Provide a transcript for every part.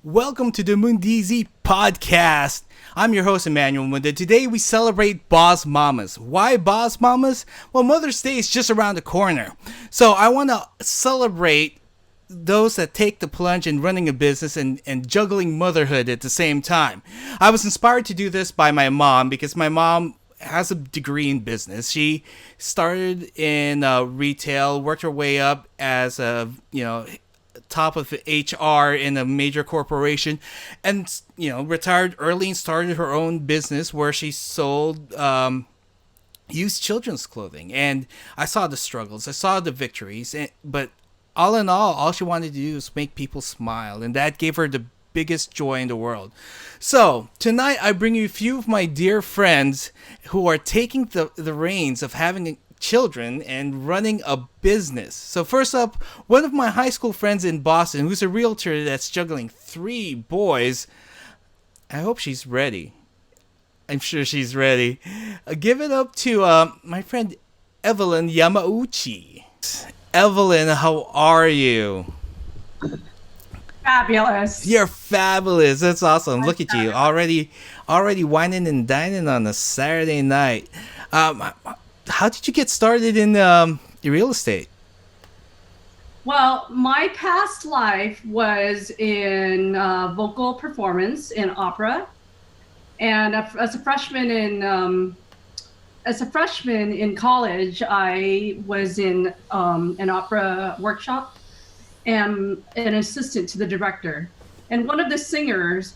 Welcome to the Mundeezy podcast. I'm your host, Emmanuel Munda. Today we celebrate boss mamas. Why boss mamas? Well, Mother's Day is just around the corner. So I want to celebrate those that take the plunge in running a business and juggling motherhood at the same time. I was inspired to do this by my mom because my mom has a degree in business. She started in retail, worked her way up as a, top of HR in a major corporation, and retired early and started her own business where she sold used children's clothing. And I saw the struggles, I saw the victories, but all in all she wanted to do was make people smile, and that gave her the biggest joy in the world. So tonight I bring you a few of my dear friends who are taking the reins of having children and running a business. So first up, one of my high school friends in Boston who's a realtor that's juggling 3 boys. I hope she's ready. I'm sure she's ready. Give it up to my friend Evelyn Yamauchi. Evelyn, how are you? Fabulous. You're fabulous. That's awesome. Look at you, already whining and dining on a Saturday night. How did you get started in real estate? Well, my past life was in vocal performance in opera, and as a freshman in college, I was in an opera workshop and an assistant to the director. And one of the singers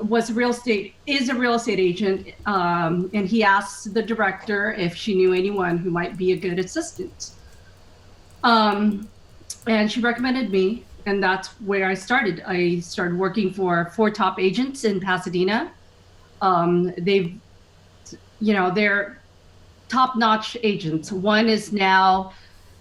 is a real estate agent, and he asked the director if she knew anyone who might be a good assistant. And she recommended me, and that's where I started. I started working for 4 top agents in Pasadena. They're top-notch agents. One is now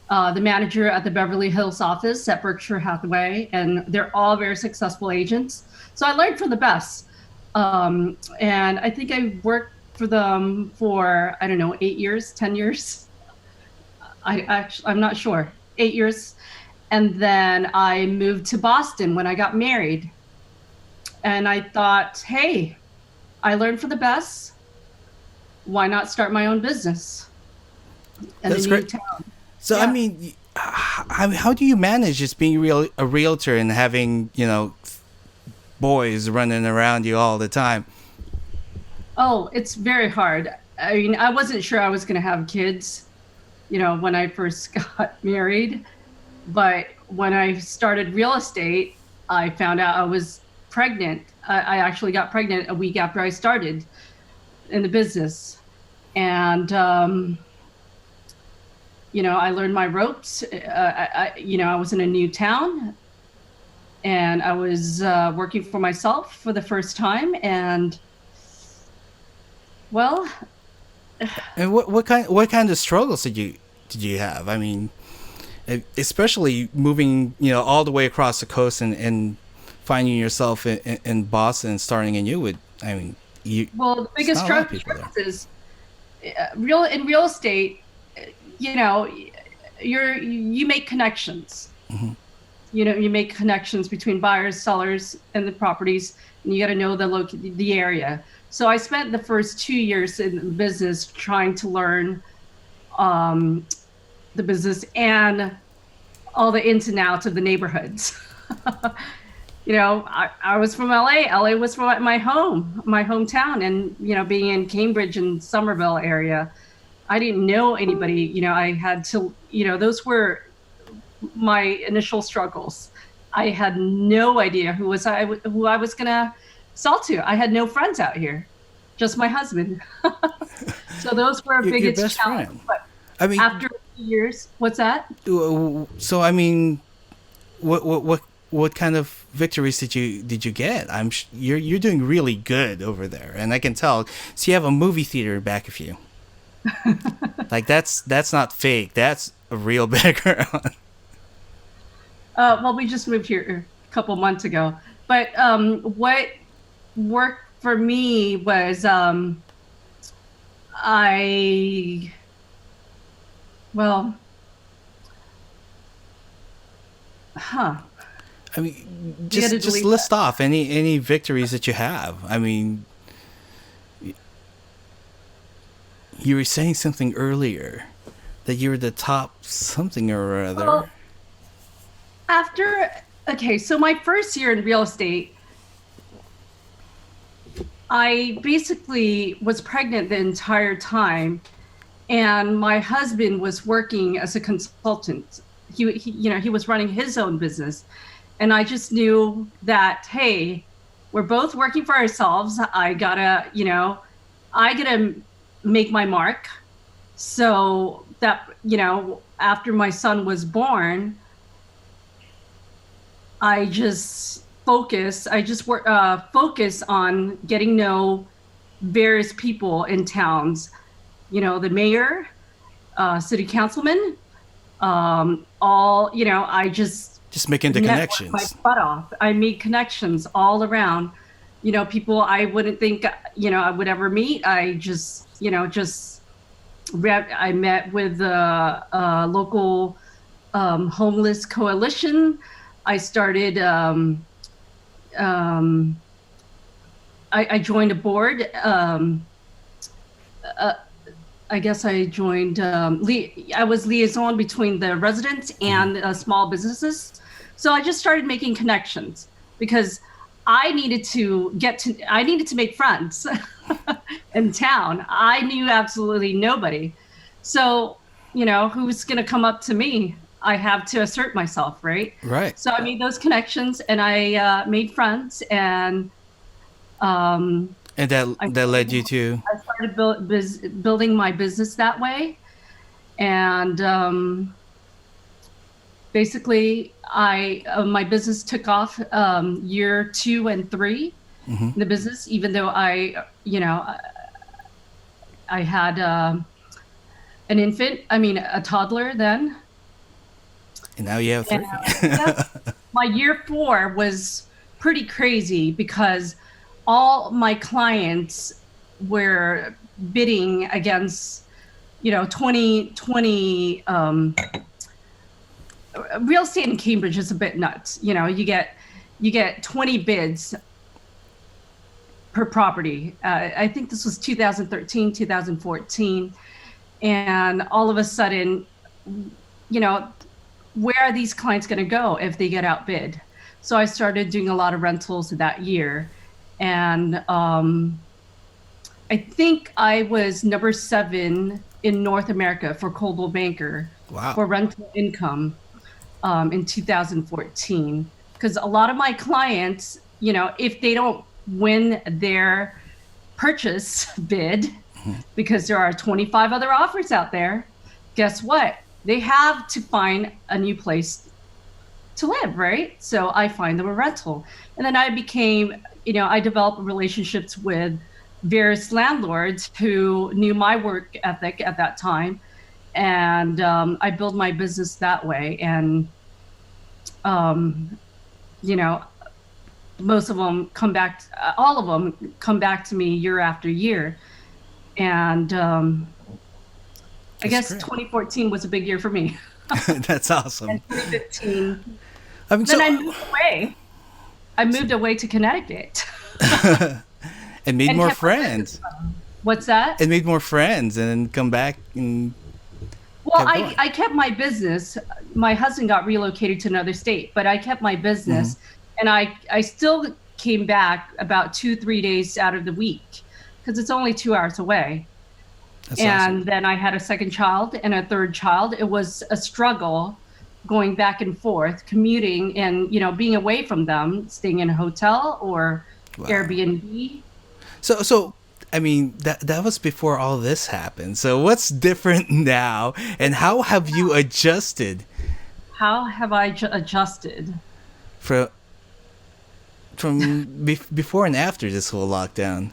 the manager at the Beverly Hills office at Berkshire Hathaway, and they're all very successful agents. So I learned from the best. And I think I worked for them for, 8 years, 10 years. I'm not sure, 8 years. And then I moved to Boston when I got married. And I thought, hey, I learned from the best. Why not start my own business in a new town? So, yeah. How do you manage just being a realtor and having, boys running around you all the time? Oh, it's very hard. I wasn't sure I was going to have kids, when I first got married. But when I started real estate, I found out I was pregnant. I actually got pregnant a week after I started in the business. And, I learned my ropes. I was in a new town. And I was working for myself for the first time, and well. And what kind of struggles did you have? I mean, especially moving all the way across the coast and finding yourself in Boston and starting anew with. The biggest struggle is in real estate. You make connections. Mm-hmm. You make connections between buyers, sellers, and the properties, and you got to know the area. So I spent the first 2 years in the business trying to learn the business and all the ins and outs of the neighborhoods. I was from LA. LA was my hometown, and being in Cambridge and Somerville area, I didn't know anybody. I had to. Those were my initial struggles. I had no idea who I was gonna sell to. I had no friends out here, just my husband. So those were biggest challenges. But after years, what's that? So what kind of victories did you get? You're doing really good over there, and I can tell. So you have a movie theater back of you. Like that's not fake. That's a real background. Well, we just moved here a couple months ago. But what worked for me was I Well, huh. I mean, You got to just delete list that. off any victories that you have. I mean, you were saying something earlier that you were the top something or other. Well, after, okay, so my first year in real estate, I basically was pregnant the entire time, and my husband was working as a consultant. He was running his own business, and I just knew that, hey, we're both working for ourselves. I gotta make my mark. So that, after my son was born, focus on getting to know various people in towns, the mayor, city councilman, I just Just making the networked my connections. butt off. I made connections all around, people I wouldn't think, I would ever meet. I met with the local homeless coalition. I started, um, I joined a board. Uh, I guess I joined, I was liaison between the residents and small businesses. So I just started making connections because I needed to make friends in town. I knew absolutely nobody. So, who's going to come up to me? I have to assert myself, right? Right. So I made those connections and I made friends, and um, And I that led you to. I started building my business that way. And basically, my business took off year 2 and 3 Hmm. in the business, even though I had an infant, a toddler then. And now you have And three. yes, my year 4 was pretty crazy because all my clients were bidding against, 2020. Real estate in Cambridge is a bit nuts. You get 20 bids per property. I think this was 2013, 2014. And all of a sudden, you know, where are these clients going to go if they get outbid? So I started doing a lot of rentals that year. And I think I was number 7 in North America for Coldwell Banker Wow. for rental income in 2014. Because a lot of my clients, if they don't win their purchase bid, because there are 25 other offers out there, guess what? They have to find a new place to live, right? So I find them a rental. And then I developed relationships with various landlords who knew my work ethic at that time. And I built my business that way. And, um, you know, all of them come back to me year after year. And I That's guess great. 2014 was a big year for me. That's awesome. And 2015, I mean, then so I moved away. I moved away to Connecticut and made and more kept my business friends. going. What's that? And made more friends, and then come back and Well, kept I, going. I kept my business. My husband got relocated to another state, but I kept my Hmm. business, and I still came back about 2-3 days out of the week because it's only 2 hours away. That's awesome. And then I had a second child and a third child. It was a struggle going back and forth, commuting and, being away from them, staying in a hotel or Wow. Airbnb. So I mean that was before all this happened. So what's different now, and how have you adjusted How have I adjusted? from before and after this whole lockdown?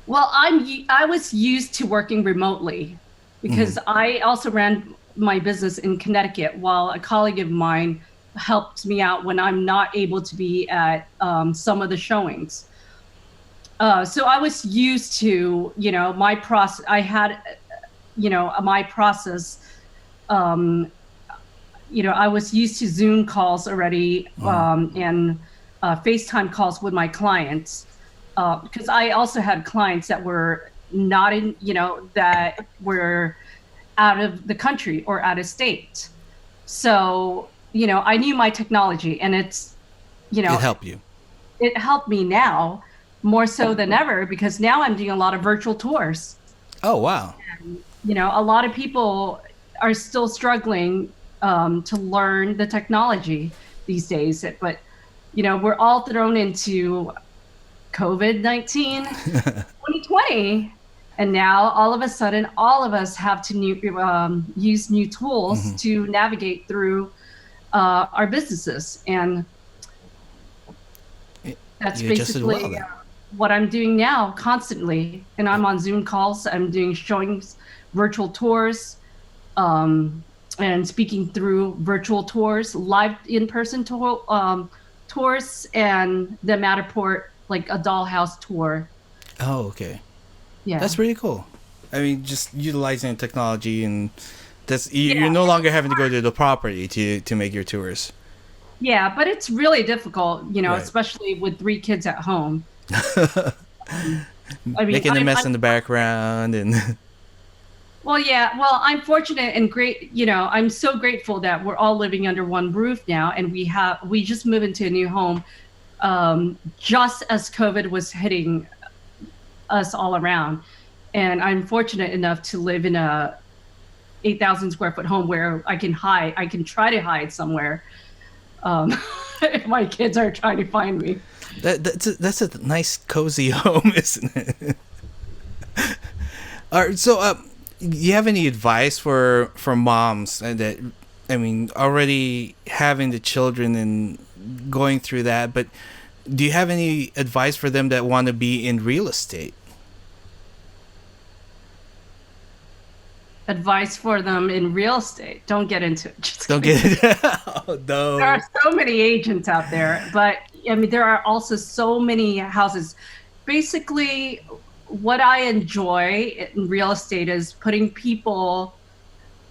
Well, I was used to working remotely Hmm. because I also ran my business in Connecticut while a colleague of mine helped me out when I'm not able to be at some of the showings. So I was used to, my process. my process, I was used to Zoom calls already, and FaceTime calls with my clients, because I also had clients that were not in, that were out of the country or out of state. So, I knew my technology, and it helped you. It helped me now more so than ever, because now I'm doing a lot of virtual tours. Oh, wow. And, a lot of people are still struggling to learn the technology these days, but we're all thrown into COVID-19 2020, and now all of a sudden all of us have to use new tools to navigate through our businesses, and that's basically what I'm doing now constantly. And I'm on Zoom calls, I'm doing showings, virtual tours, and speaking through virtual tours, live in-person tours, and the Matterport, like a dollhouse tour. Oh, okay. Yeah. That's pretty cool. I mean, just utilizing technology, and you're no longer having to go to the property to make your tours. Yeah, but it's really difficult, Right. especially with 3 kids at home. Making a mess in the background and... Well, yeah. Well, I'm fortunate and great. I'm so grateful that we're all living under one roof now, and we just moved into a new home, just as COVID was hitting us all around. And I'm fortunate enough to live in a 8,000 square foot home where I can hide. I can try to hide somewhere if my kids are trying to find me. That's a nice cozy home, isn't it? All right, so you have any advice for moms that, I mean, already having the children and going through that, but do you have any advice for them that want to be in real estate? Advice for them in real estate: don't get into it. Just don't get it. Oh, no. There are so many agents out there, but I mean, there are also so many houses. Basically, what I enjoy in real estate is putting people.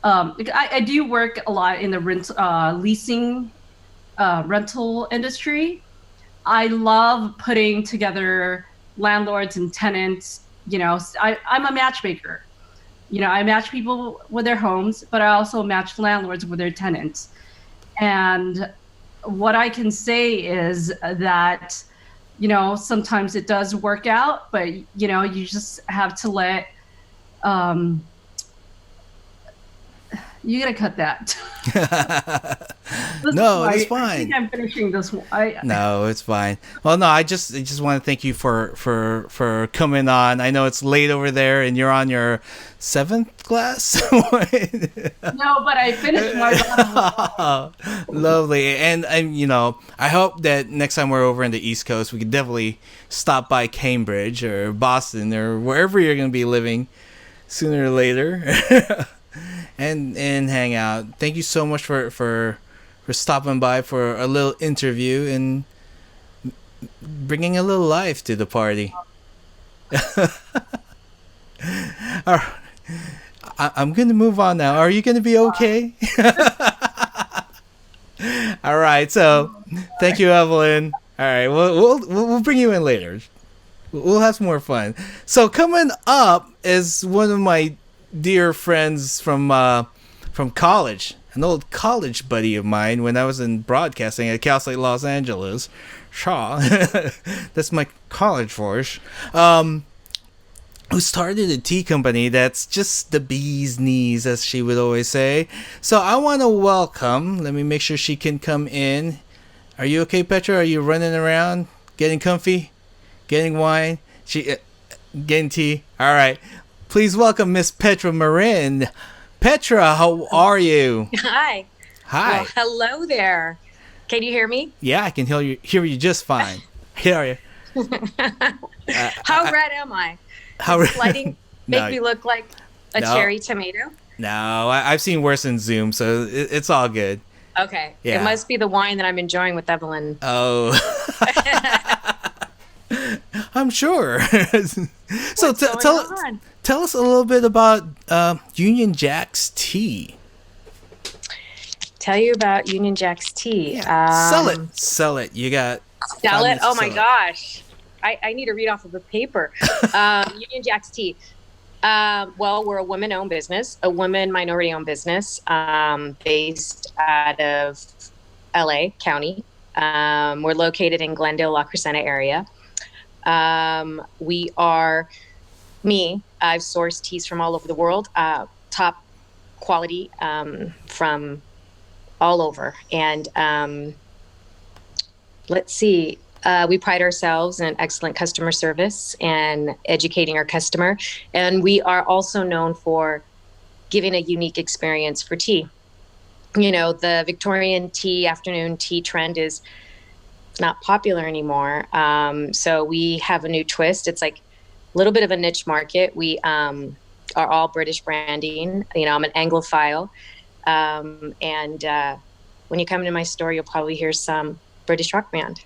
I do work a lot in the leasing, rental industry. I love putting together landlords and tenants. I'm a matchmaker. I match people with their homes, but I also match landlords with their tenants. And what I can say is that, sometimes it does work out, but, you just have to let, you gotta cut that. No, it's fine. I think I'm finishing this one. No, it's fine. Well, no, I just want to thank you for coming on. I know it's late over there, and you're on your 7th glass. No, but I finished my Lovely, and I hope that next time we're over in the East Coast, we can definitely stop by Cambridge or Boston or wherever you're going to be living sooner or later. And hang out. Thank you so much for stopping by for a little interview and bringing a little life to the party. All right. I'm gonna move on now. Are you gonna be okay? All right. So, thank you, Evelyn. All right. We'll bring you in later. We'll have some more fun. So coming up is one of my dear friends from college, an old college buddy of mine when I was in broadcasting at Cal State Los Angeles. Shaw, that's my college voice. Who started a tea company that's just the bee's knees, as she would always say. So I want to welcome. Let me make sure she can come in. Are you okay, Petra? Are you running around, getting comfy, getting wine, getting tea? All right. Please welcome Miss Petra Marin. Petra, how are you? Hi. Hi. Well, hello there. Can you hear me? Yeah, I can hear you just fine. Here are you? How red am I? How Does lighting make No. me look like a cherry tomato? No, I've seen worse in Zoom, so it's all good. Okay. Yeah. It must be the wine that I'm enjoying with Evelyn. Oh. I'm sure. So tell us a little bit about Union Jack's tea. Tell you about Union Jack's tea. Yeah. Sell it. You got Sell it? Oh my sell it. gosh. I need to read off of a paper. Union Jack's tea. Well, we're a women-owned business, a women minority-owned business, based out of LA County. We're located in Glendale, La Crescenta area. I've sourced teas from all over the world, top quality, from all over. And let's see. We pride ourselves in excellent customer service and educating our customer. And we are also known for giving a unique experience for tea. You know, the Victorian tea, afternoon tea trend is not popular anymore. So we have a new twist. It's like a little bit of a niche market. We are all British branding. You know, I'm an Anglophile. And when you come into my store, you'll probably hear some British rock band.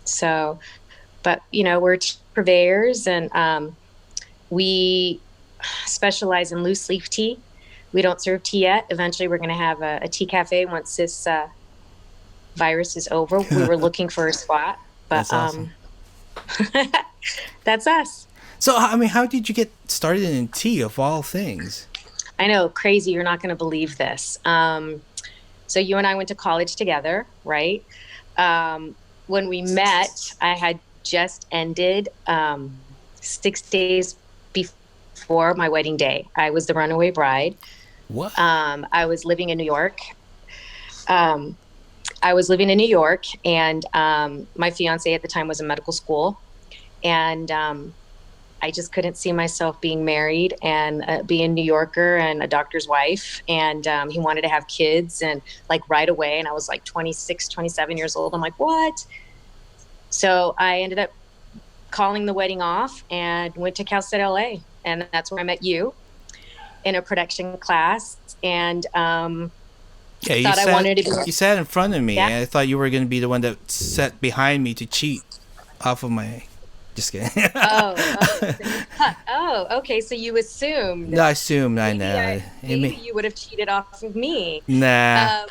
So, but, you know, we're purveyors, and we specialize in loose leaf tea. We don't serve tea yet. Eventually, we're going to have a tea cafe once this virus is over. We were looking for a spot, but That's awesome. That's us. So, I mean, how did you get started in tea, of all things? I know, crazy. You're not going to believe this. So you and I went to college together, right? When we met, I had just ended 6 days before my wedding day. I was the runaway bride. What? I was living in New York. And my fiance at the time was in medical school. And I just couldn't see myself being married and being a New Yorker and a doctor's wife. And he wanted to have kids and like right away. And I was like 26, 27 years old. I'm like, what? So I ended up calling the wedding off and went to Cal State LA. And that's where I met you in a production class. And you sat in front of me. Yeah. And I thought you were going to be the one that sat behind me to cheat off of my... Just kidding. Okay. So you assumed. No, I assumed. I know. Maybe you would have cheated off of me. Nah.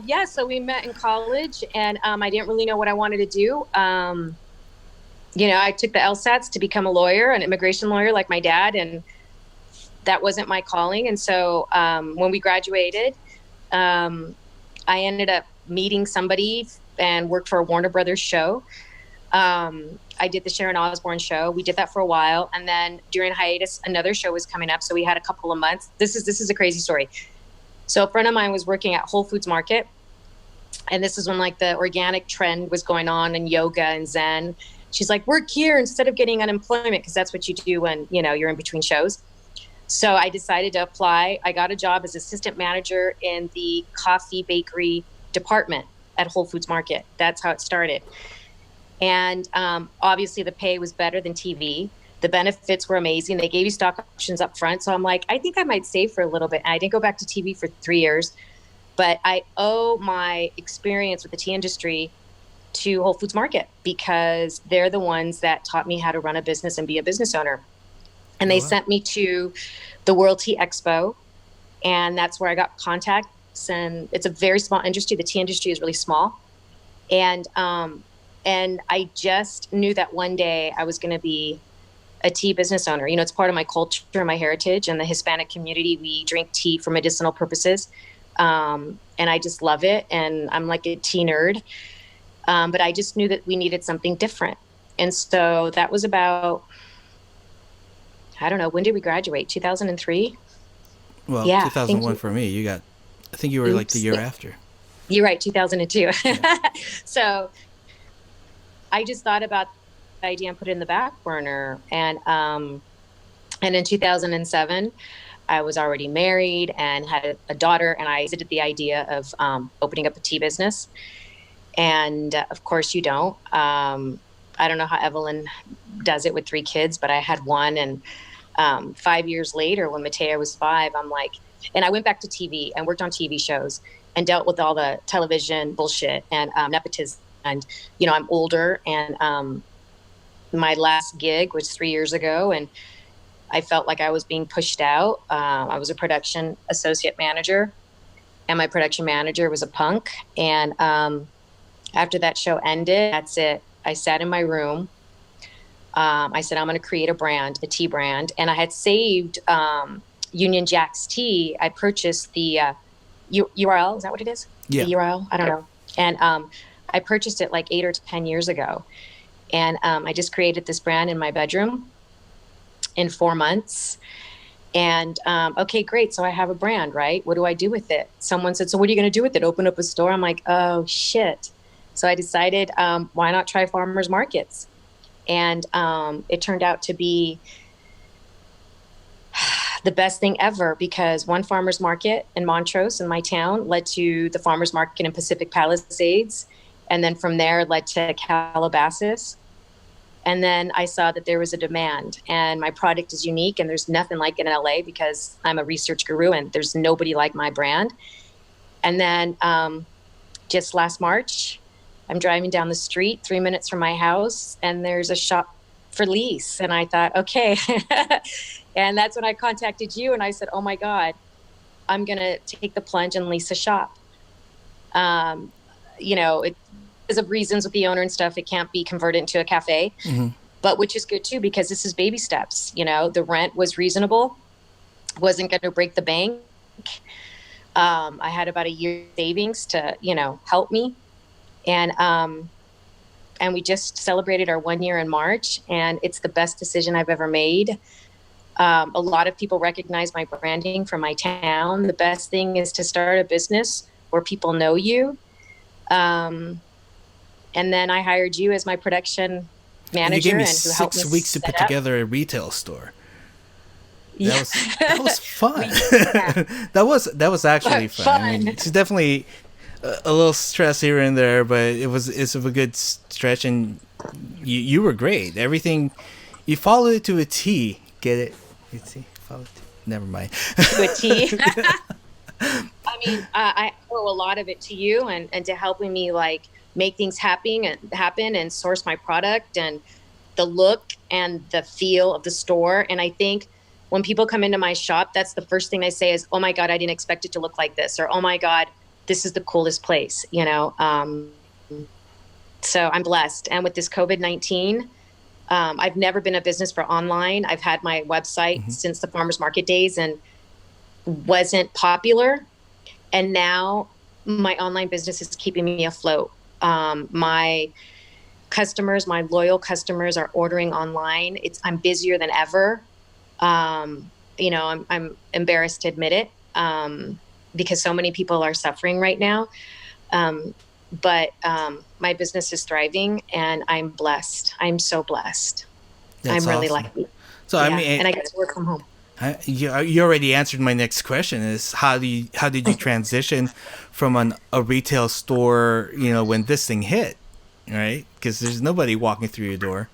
Yeah. So we met in college, and I didn't really know what I wanted to do. You know, I took the LSATs to become a lawyer, an immigration lawyer, like my dad, and that wasn't my calling. And so when we graduated, I ended up meeting somebody and worked for a Warner Brothers show. I did the Sharon Osbourne show. We did that for a while. And then during hiatus, another show was coming up. So we had a couple of months. This is a crazy story. So a friend of mine was working at Whole Foods Market. And this is when like the organic trend was going on and yoga and Zen. She's like, work here instead of getting unemployment, because that's what you do when, you know, you're in between shows. So I decided to apply. I got a job as assistant manager in the coffee bakery department at Whole Foods Market. That's how it started. And obviously the pay was better than TV. The benefits were amazing. They gave you stock options up front. So I'm like, I think I might stay for a little bit. And I didn't go back to TV for 3 years, but I owe my experience with the tea industry to Whole Foods Market, because they're the ones that taught me how to run a business and be a business owner. And they sent me to the World Tea Expo, and that's where I got contacts. And it's a very small industry. The tea industry is really small. And I just knew that one day I was going to be a tea business owner. You know, it's part of my culture and my heritage. And the Hispanic community, we drink tea for medicinal purposes. And I just love it. And I'm like a tea nerd. But I just knew that we needed something different. And so that was about, I don't know, when did we graduate? 2003? Well, yeah, 2001 for me. I think you were like the year after. You're right, 2002. Yeah. So I just thought about the idea and put it in the back burner. And in 2007, I was already married and had a daughter, and I visited the idea of opening up a tea business. And of course you don't. I don't know how Evelyn does it with 3 kids, but I had one. And 5 years later, when Mateo was 5, I'm like, and I went back to TV and worked on TV shows and dealt with all the television bullshit and nepotism. And, you know, I'm older, and my last gig was 3 years ago, and I felt like I was being pushed out. I was a production associate manager, and my production manager was a punk. And after that show ended, that's it. I sat in my room. I said, I'm going to create a brand, a tea brand. And I had saved Union Jack's tea. I purchased the URL. Is that what it is? Yeah. The URL? I don't know. And I purchased it like 8 or 10 years ago. And I just created this brand in my bedroom in 4 months. And okay, great. So I have a brand, right? What do I do with it? Someone said, so what are you going to do with it? Open up a store? I'm like, oh, shit. So I decided, why not try farmers markets? And it turned out to be the best thing ever, because one farmers market in Montrose in my town led to the farmers market in Pacific Palisades. And then from there led to Calabasas. And then I saw that there was a demand, and my product is unique, and there's nothing like it in LA because I'm a research guru and there's nobody like my brand. And then just last March, I'm driving down the street 3 minutes from my house, and there's a shop for lease. And I thought, okay. And that's when I contacted you, and I said, oh my God, I'm going to take the plunge and lease a shop. Because of reasons with the owner and stuff, it can't be converted into a cafe, but which is good too, because this is baby steps. The rent was reasonable, wasn't going to break the bank. I had about a year savings to, help me. And we just celebrated our 1 year in March, and it's the best decision I've ever made. A lot of people recognize my branding from my town. The best thing is to start a business where people know you. And then I hired you as my production manager. You gave me and who helped 6 me weeks to put up together a retail store. Yeah. That was fun. that was actually fun. I mean, it's definitely a little stress here and there, but it's a good stretch, and you were great. Everything you followed it to a T. Get it? Follow it. Never mind. To a T. I mean, I owe a lot of it to you and to helping me make things happen and source my product and the look and the feel of the store. And I think when people come into my shop, that's the first thing they say is, oh my God, I didn't expect it to look like this. Or, oh my God, this is the coolest place, So I'm blessed. And with this COVID-19, I've never been a business for online. I've had my website since the farmers market days and wasn't popular. And now my online business is keeping me afloat. My customers, my loyal customers are ordering online. I'm busier than ever. I'm embarrassed to admit it, because so many people are suffering right now. But my business is thriving, and I'm blessed. I'm so blessed. That's I'm really awesome. lucky. So yeah. I mean, and I get to work from home. You already answered my next question: is how did you transition from a retail store? When this thing hit, right? Because there's nobody walking through your door.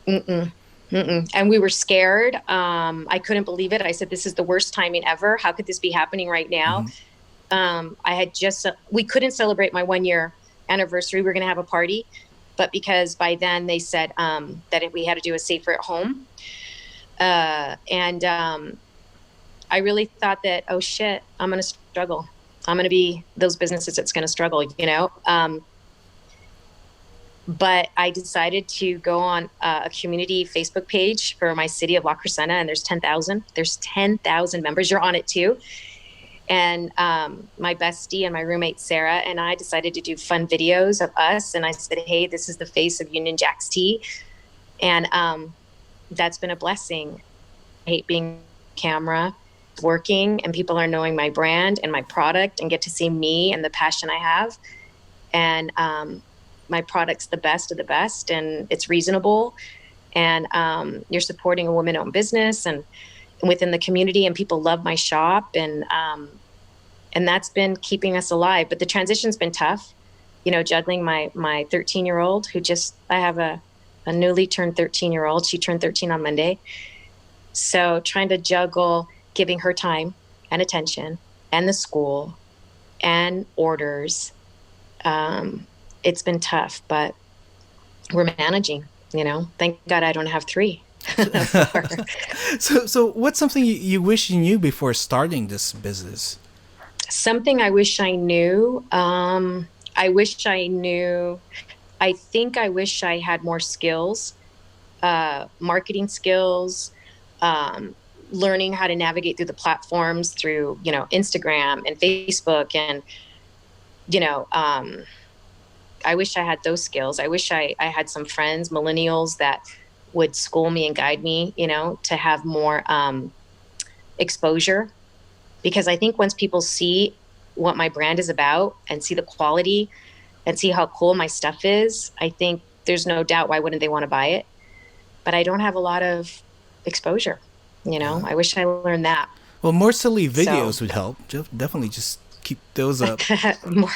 And we were scared. I couldn't believe it. I said, "This is the worst timing ever. How could this be happening right now?" We couldn't celebrate my 1 year anniversary. We were going to have a party, but because by then they said that we had to do a safer at home. I really thought that, oh shit, I'm going to struggle. I'm going to be those businesses that's going to struggle, but I decided to go on a community Facebook page for my city of La Crescenta, and there's 10,000 members. You're on it too. And my bestie and my roommate, Sarah, and I decided to do fun videos of us. And I said, hey, this is the face of Union Jack's tea. And that's been a blessing. I hate being camera, working, and people are knowing my brand and my product and get to see me and the passion I have. And my product's the best of the best, and it's reasonable. And you're supporting a woman-owned business and within the community, and people love my shop, and that's been keeping us alive. But the transition's been tough, juggling my 13-year-old I have a newly turned 13-year-old. She turned 13 on Monday. So trying to juggle giving her time and attention and the school and orders. It's been tough, but we're managing. Thank God I don't have 3. So what's something you wish you knew before starting this business? Something I wish I knew. I wish I knew. I think I wish I had more skills, marketing skills, learning how to navigate through the platforms through, Instagram and Facebook. And, I wish I had those skills. I wish I had some friends, millennials, that would school me and guide me, to have more exposure. Because I think once people see what my brand is about and see the quality and see how cool my stuff is, I think there's no doubt why wouldn't they want to buy it. But I don't have a lot of exposure, I wish I learned that. Well, more silly videos would help. Definitely just keep those up. more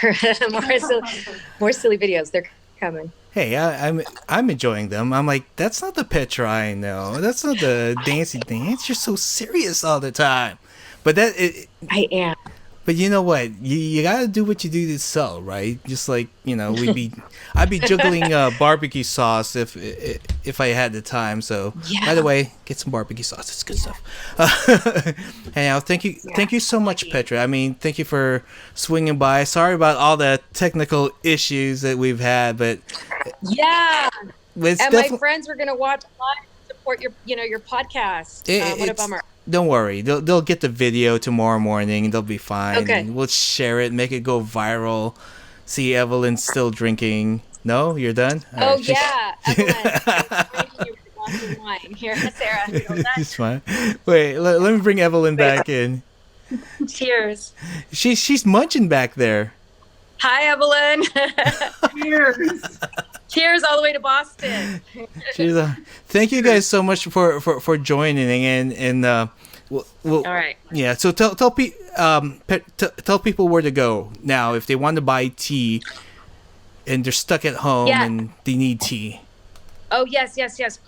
silly videos. They're coming. Hey, I'm enjoying them. I'm like, that's not the Petra I know. That's not the dancey dance. You're so serious all the time. But I am. But you know what? You gotta do what you do to sell, right? Just like I'd be juggling barbecue sauce if I had the time. So by the way, get some barbecue sauce. It's good stuff. Anyhow, thank you so much, Petra. I mean, thank you for swinging by. Sorry about all the technical issues that we've had, but my friends were gonna watch live and support your podcast. What a bummer. Don't worry, they'll get the video tomorrow morning and they'll be fine. Okay. We'll share it, make it go viral. See Evelyn's still drinking. No, you're done? All right. Yeah, Evelyn. Wine. Here, Sarah. It's fine. Wait, let me bring Evelyn back in. Cheers. She's munching back there. Hi, Evelyn. Cheers. Cheers all the way to Boston. Thank you guys so much for joining and we'll all right. Yeah, so tell people where to go now if they want to buy tea and they're stuck at home and they need tea. Oh, yes.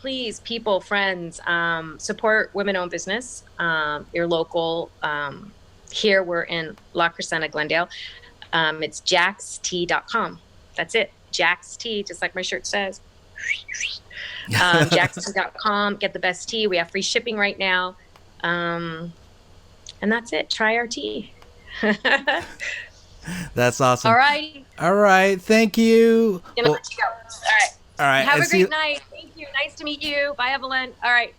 Please, people, friends, support women-owned business. Your local. Here we're in La Crescenta, Glendale. It's jackstea.com. That's it. Jack's Tea, just like my shirt says. Jackstea.com. Get the best tea. We have free shipping right now. And that's it. Try our tea. That's awesome. All right. All right. Thank you. I'm gonna let you go. All right. Have a great night. Thank you. Nice to meet you. Bye, Evelyn. All right.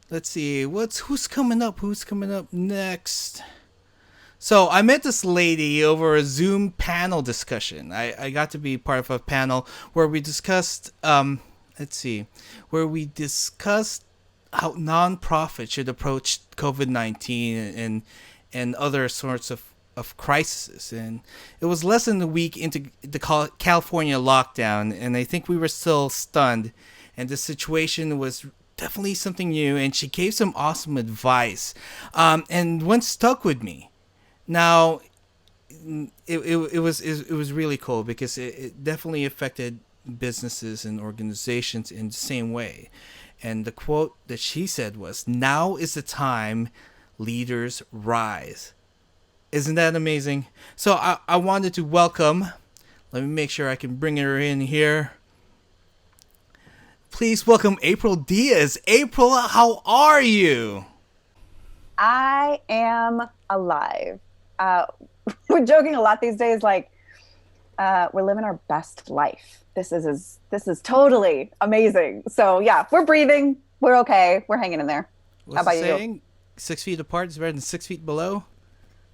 Let's see. Who's coming up? Who's coming up next? So I met this lady over a Zoom panel discussion. I got to be part of a panel where we discussed, how nonprofits should approach COVID-19 and other sorts of crises. And it was less than a week into the California lockdown, and I think we were still stunned. And the situation was definitely something new, and she gave some awesome advice. And one stuck with me. Now, it was really cool because it definitely affected businesses and organizations in the same way. And the quote that she said was, "Now is the time leaders rise." Isn't that amazing? So I wanted to welcome, let me make sure I can bring her in here. Please welcome April Diaz. April, how are you? I am alive. We're joking a lot these days, like we're living our best life. This is totally amazing. So yeah, we're breathing. We're okay. We're hanging in there. What's How about the saying? you? 6 feet apart is better than 6 feet below.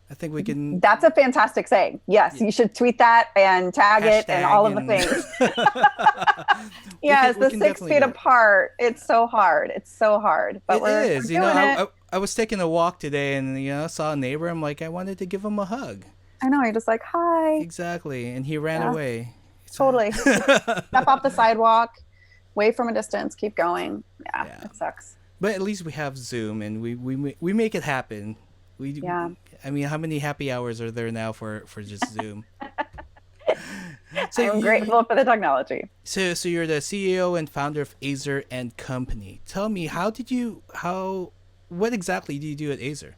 I think we can. That's a fantastic saying. Yes, you should tweet that and tag it and all of the things. Yes, the 6 feet apart. It's so hard. But it is. I was taking a walk today and saw a neighbor. I'm like, I wanted to give him a hug. I know. You're just like, hi. Exactly, and he ran away. Totally. Step off the sidewalk, wave from a distance, keep going. Yeah, it sucks. But at least we have Zoom, and we make it happen. I mean, how many happy hours are there now for just Zoom? So I'm grateful for the technology. So you're the CEO and founder of Ezer and Company. Tell me, what exactly do you do at Ezer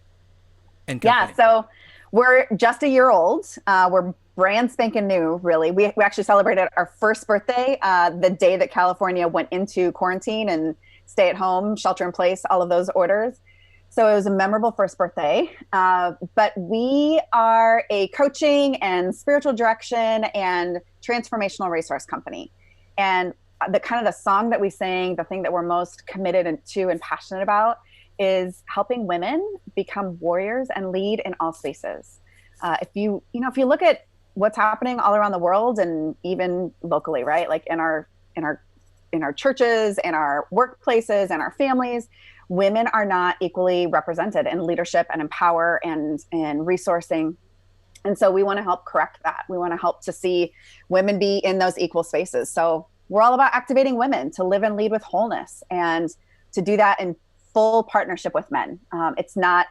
and Company? Yeah, so We're just a year old. We're brand spanking new, really. We actually celebrated our first birthday the day that California went into quarantine and stay at home, shelter in place, all of those orders. So it was a memorable first birthday. But we are a coaching and spiritual direction and transformational resource company. And the song that we sing, the thing that we're most committed to and passionate about is helping women become warriors and lead in all spaces. If you look at what's happening all around the world and even locally, right? Like in our churches, in our workplaces, and our families, women are not equally represented in leadership and in power and resourcing. And so we want to help correct that. We want to help to see women be in those equal spaces. So we're all about activating women to live and lead with wholeness, and to do that in full partnership with men. It's not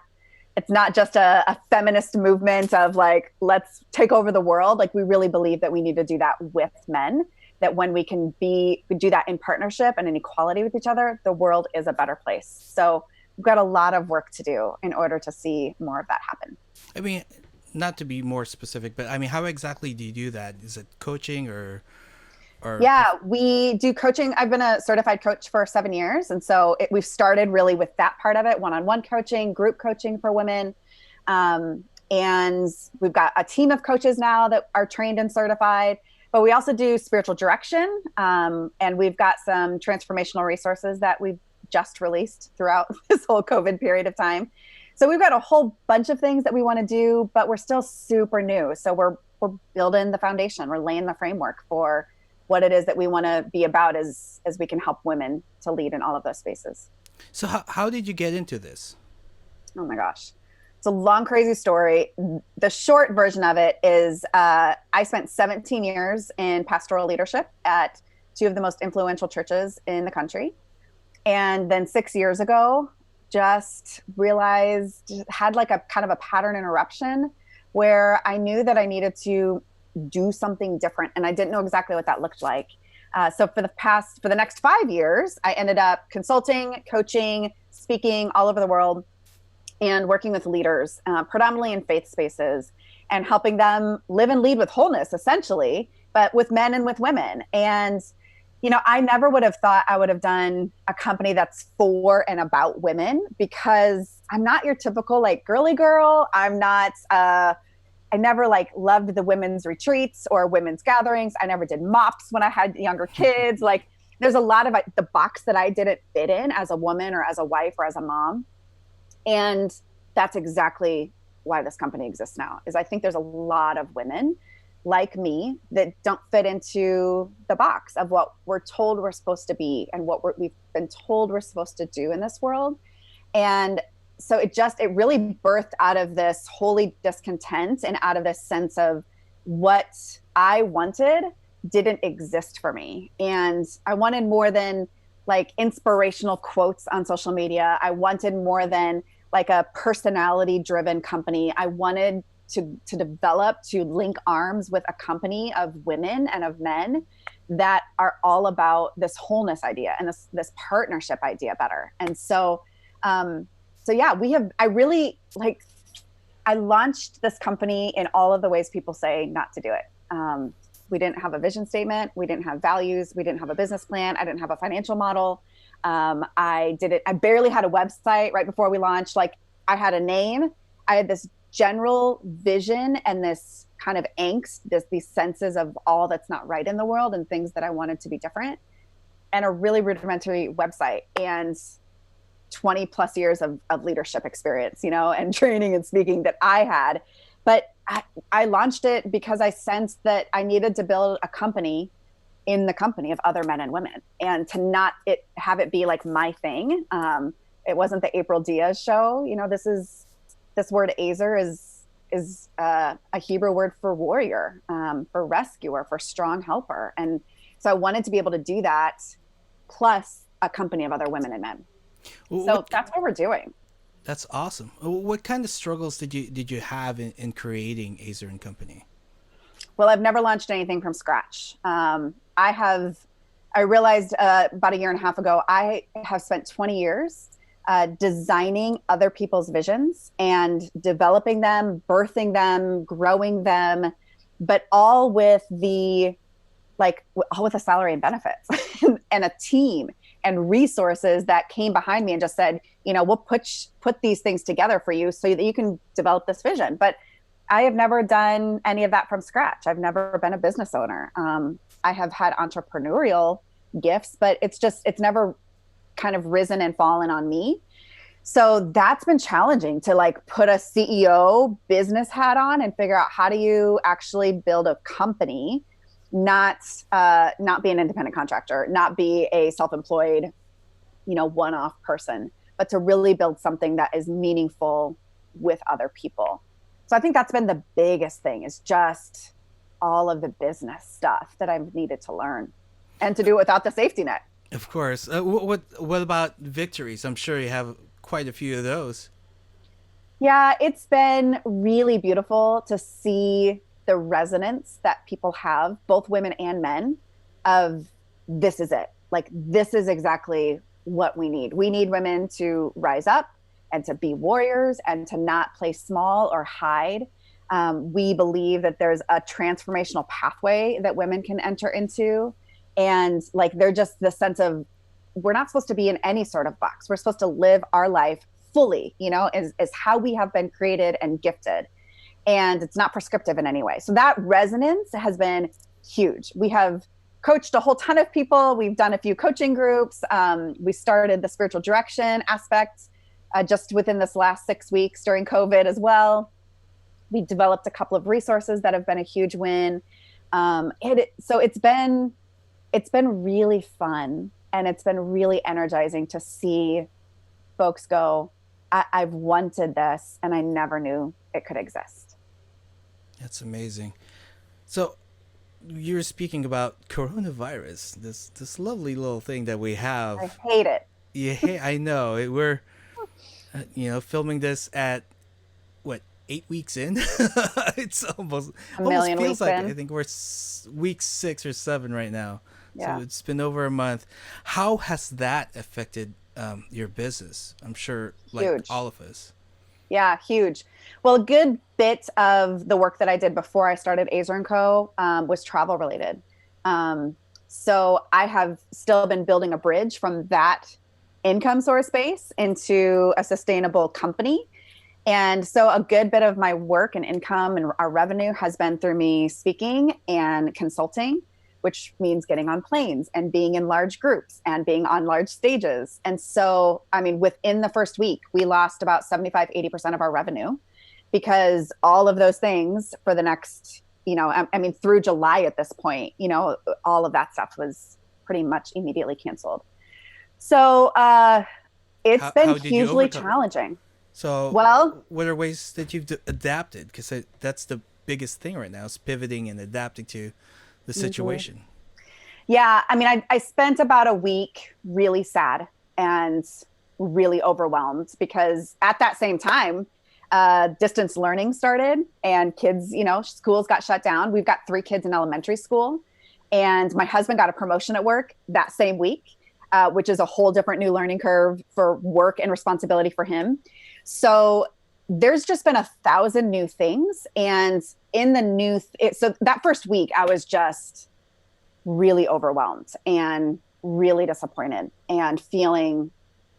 just a feminist movement of like, let's take over the world. Like, we really believe that we need to do that with men, that when we can do that in partnership and in equality with each other, the world is a better place. So we've got a lot of work to do in order to see more of that happen. I mean, not to be more specific, but I mean, how exactly do you do that? Is it coaching or? Yeah, we do coaching. I've been a certified coach for 7 years. And so we've started really with that part of it, one-on-one coaching, group coaching for women. And we've got a team of coaches now that are trained and certified, but we also do spiritual direction. And we've got some transformational resources that we've just released throughout this whole COVID period of time. So we've got a whole bunch of things that we want to do, but we're still super new. So we're building the foundation. We're laying the framework for what it is that we want to be about as we can help women to lead in all of those spaces. So how did you get into this? Oh my gosh. It's a long, crazy story. The short version of it is I spent 17 years in pastoral leadership at two of the most influential churches in the country. And then 6 years ago, just realized, had like a kind of a pattern interruption where I knew that I needed to do something different. And I didn't know exactly what that looked like. So for the next 5 years, I ended up consulting, coaching, speaking all over the world, and working with leaders, predominantly in faith spaces, and helping them live and lead with wholeness, essentially, but with men and with women. And, I never would have thought I would have done a company that's for and about women, because I'm not your typical like girly girl. I'm not, I never like loved the women's retreats or women's gatherings. I never did mops when I had younger kids. Like, there's a lot of the box that I didn't fit in as a woman or as a wife or as a mom. And that's exactly why this company exists now, is I think there's a lot of women like me that don't fit into the box of what we're told we're supposed to be and what we've been told we're supposed to do in this world. And so it really birthed out of this holy discontent and out of this sense of what I wanted didn't exist for me. And I wanted more than like inspirational quotes on social media. I wanted more than like a personality driven company. I wanted to develop, to link arms with a company of women and of men that are all about this wholeness idea and this partnership idea better. And so yeah, I launched this company in all of the ways people say not to do it. We didn't have a vision statement. We didn't have values. We didn't have a business plan. I didn't have a financial model. I barely had a website right before we launched. Like, I had a name. I had this general vision and this kind of angst, these senses of all that's not right in the world and things that I wanted to be different, and a really rudimentary website and 20 plus years of leadership experience, and training and speaking that I had. But I launched it because I sensed that I needed to build a company in the company of other men and women, and to not have it be like my thing. It wasn't the April Diaz show. This word Ezer is a Hebrew word for warrior, for rescuer, for strong helper. And so I wanted to be able to do that, plus a company of other women and men. So that's what we're doing. That's awesome. What kind of struggles did you have in creating Ezer and Company? Well, I've never launched anything from scratch. I realized about a year and a half ago, I have spent 20 years designing other people's visions and developing them, birthing them, growing them, but all with all with a salary and benefits and a team and resources that came behind me and just said, we'll put these things together for you so that you can develop this vision. But I have never done any of that from scratch. I've never been a business owner. I have had entrepreneurial gifts, but it's never kind of risen and fallen on me. So that's been challenging to put a CEO business hat on and figure out how do you actually build a company, not be an independent contractor, not be a self-employed, one-off person, but to really build something that is meaningful with other people. So I think that's been the biggest thing, is just all of the business stuff that I've needed to learn and to do it without the safety net. Of course. What about victories? I'm sure you have quite a few of those. Yeah, it's been really beautiful to see the resonance that people have, both women and men, of this is it. This is exactly what we need. We need women to rise up and to be warriors and to not play small or hide. We believe that there's a transformational pathway that women can enter into. And they're just the sense of, we're not supposed to be in any sort of box. We're supposed to live our life fully, is how we have been created and gifted. And it's not prescriptive in any way. So that resonance has been huge. We have coached a whole ton of people. We've done a few coaching groups. We started the spiritual direction aspect just within this last 6 weeks during COVID as well. We developed a couple of resources that have been a huge win. So it's been really fun, and it's been really energizing to see folks go, I've wanted this and I never knew it could exist. That's amazing. So you're speaking about coronavirus, this lovely little thing that we have. I hate it. Yeah, I know. We're, filming this at 8 weeks in. It's almost feels like it. I think we're week 6 or 7 right now. Yeah. So it's been over a month. How has that affected your business? I'm sure, huge. All of us. Yeah, huge. Well, a good bit of the work that I did before I started Ezer and Co was travel related. So I have still been building a bridge from that income source base into a sustainable company. And so a good bit of my work and income and our revenue has been through me speaking and consulting, which means getting on planes and being in large groups and being on large stages. And so, within the first week, we lost about 75-80% of our revenue, because all of those things for the next, through July at this point, all of that stuff was pretty much immediately canceled. So it's been hugely challenging. So, what are ways that you've adapted? Because that's the biggest thing right now, is pivoting and adapting to the situation. Mm-hmm. Yeah, I spent about a week really sad and really overwhelmed, because at that same time, distance learning started and kids, schools got shut down. We've got 3 kids in elementary school, and my husband got a promotion at work that same week, which is a whole different new learning curve for work and responsibility for him. So there's just been 1,000 new things. And in the so that first week, I was just really overwhelmed and really disappointed and feeling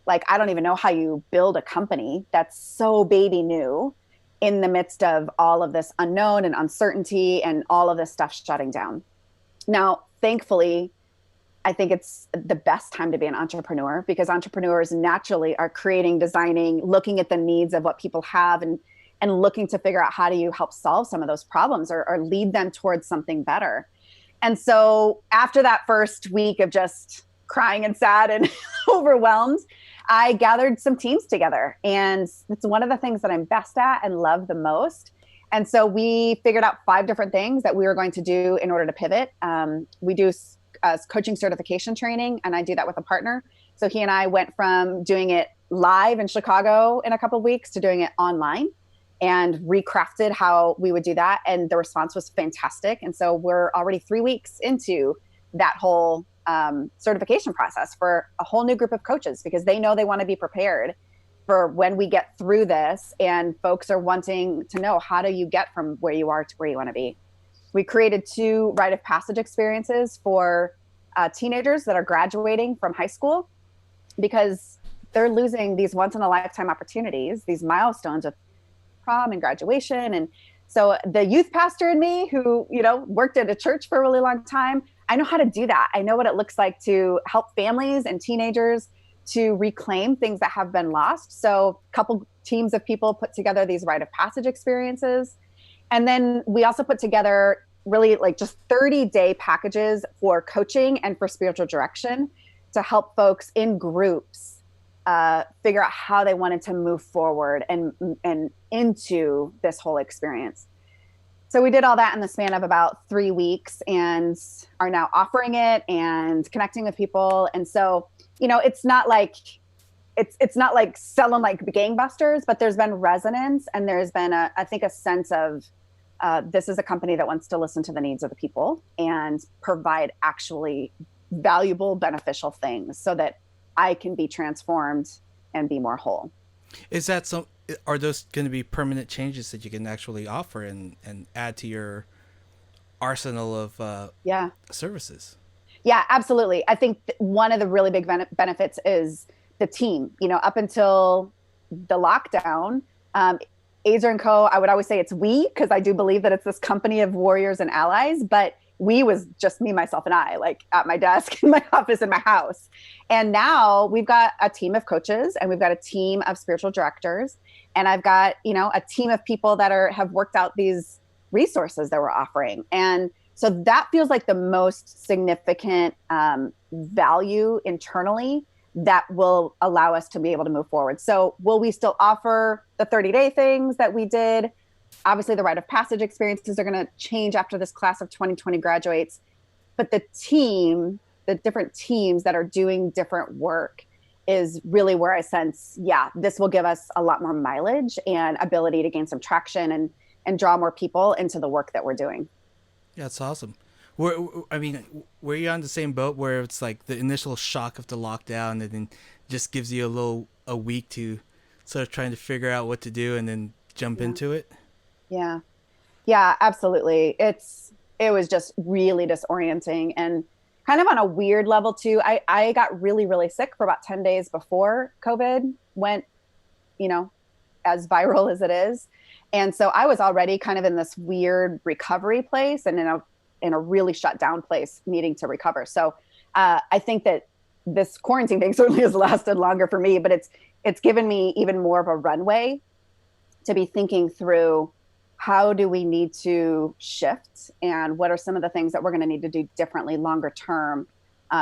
like I don't even know how you build a company that's so baby new in the midst of all of this unknown and uncertainty and all of this stuff shutting down. Now, thankfully, I think it's the best time to be an entrepreneur, because entrepreneurs naturally are creating, designing, looking at the needs of what people have and looking to figure out how do you help solve some of those problems or lead them towards something better. And so after that first week of just crying and sad and overwhelmed, I gathered some teams together. And it's one of the things that I'm best at and love the most. And so we figured out 5 different things that we were going to do in order to pivot. We do coaching certification training, and I do that with a partner. So he and I went from doing it live in Chicago in a couple of weeks to doing it online, and recrafted how we would do that. And the response was fantastic. And so we're already 3 weeks into that whole certification process for a whole new group of coaches, because they know they want to be prepared for when we get through this and folks are wanting to know, how do you get from where you are to where you want to be? We created 2 rite of passage experiences for teenagers that are graduating from high school, because they're losing these once in a lifetime opportunities, these milestones of prom and graduation. And so the youth pastor in me, who, worked at a church for a really long time, I know how to do that. I know what it looks like to help families and teenagers to reclaim things that have been lost. So a couple teams of people put together these rite of passage experiences. And then we also put together really just 30-day packages for coaching and for spiritual direction to help folks in groups figure out how they wanted to move forward and into this whole experience. So we did all that in the span of about 3 weeks and are now offering it and connecting with people. And so, it's not like selling like gangbusters, but there's been resonance, and there's been I think a sense of this is a company that wants to listen to the needs of the people and provide actually valuable, beneficial things so that I can be transformed and be more whole. Are those going to be permanent changes that you can actually offer and add to your arsenal of services? Yeah, absolutely. I think one of the really big benefits is the team. Up until the lockdown, Ezer and Co, I would always say it's we, because I do believe that it's this company of warriors and allies, but we was just me, myself, and I, at my desk, in my office, in my house. And now we've got a team of coaches, and we've got a team of spiritual directors, and I've got, a team of people that have worked out these resources that we're offering. And so that feels like the most significant value internally that will allow us to be able to move forward. So will we still offer the 30-day things that we did? Obviously, the rite of passage experiences are going to change after this class of 2020 graduates. But the different teams that are doing different work is really where I sense, this will give us a lot more mileage and ability to gain some traction and draw more people into the work that we're doing. Yeah, it's awesome. Were you on the same boat where it's like the initial shock of the lockdown and then just gives you a week to sort of trying to figure out what to do and then jump into it? Yeah, absolutely. It was just really disorienting and kind of on a weird level too. I got really, really sick for about 10 days before COVID went, as viral as it is. And so I was already kind of in this weird recovery place and in a really shut down place needing to recover. So I think that this quarantine thing certainly has lasted longer for me, but it's given me even more of a runway to be thinking through, how do we need to shift and what are some of the things that we're going to need to do differently longer term,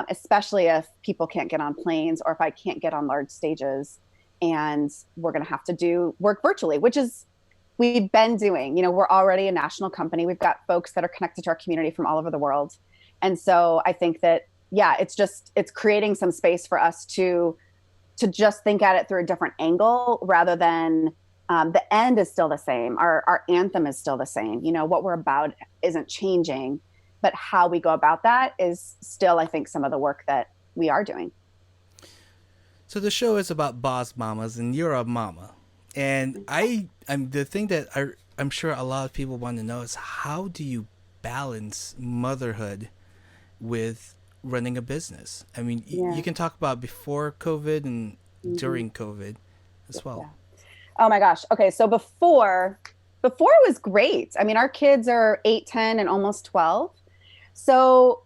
especially if people can't get on planes or if I can't get on large stages and we're going to have to do work virtually, which is we've been doing. We're already a national company. We've got folks that are connected to our community from all over the world. And so I think that, it's creating some space for us to just think at it through a different angle rather than the end is still the same. Our anthem is still the same. What we're about isn't changing, but how we go about that is still, I think, some of the work that we are doing. So the show is about boss mamas, and you're a mama. And the thing that I'm sure a lot of people want to know is, how do you balance motherhood with running a business? You can talk about before COVID and during COVID as well. Yeah. Oh my gosh. Okay. So before it was great. Our kids are 8, 10, and almost 12. So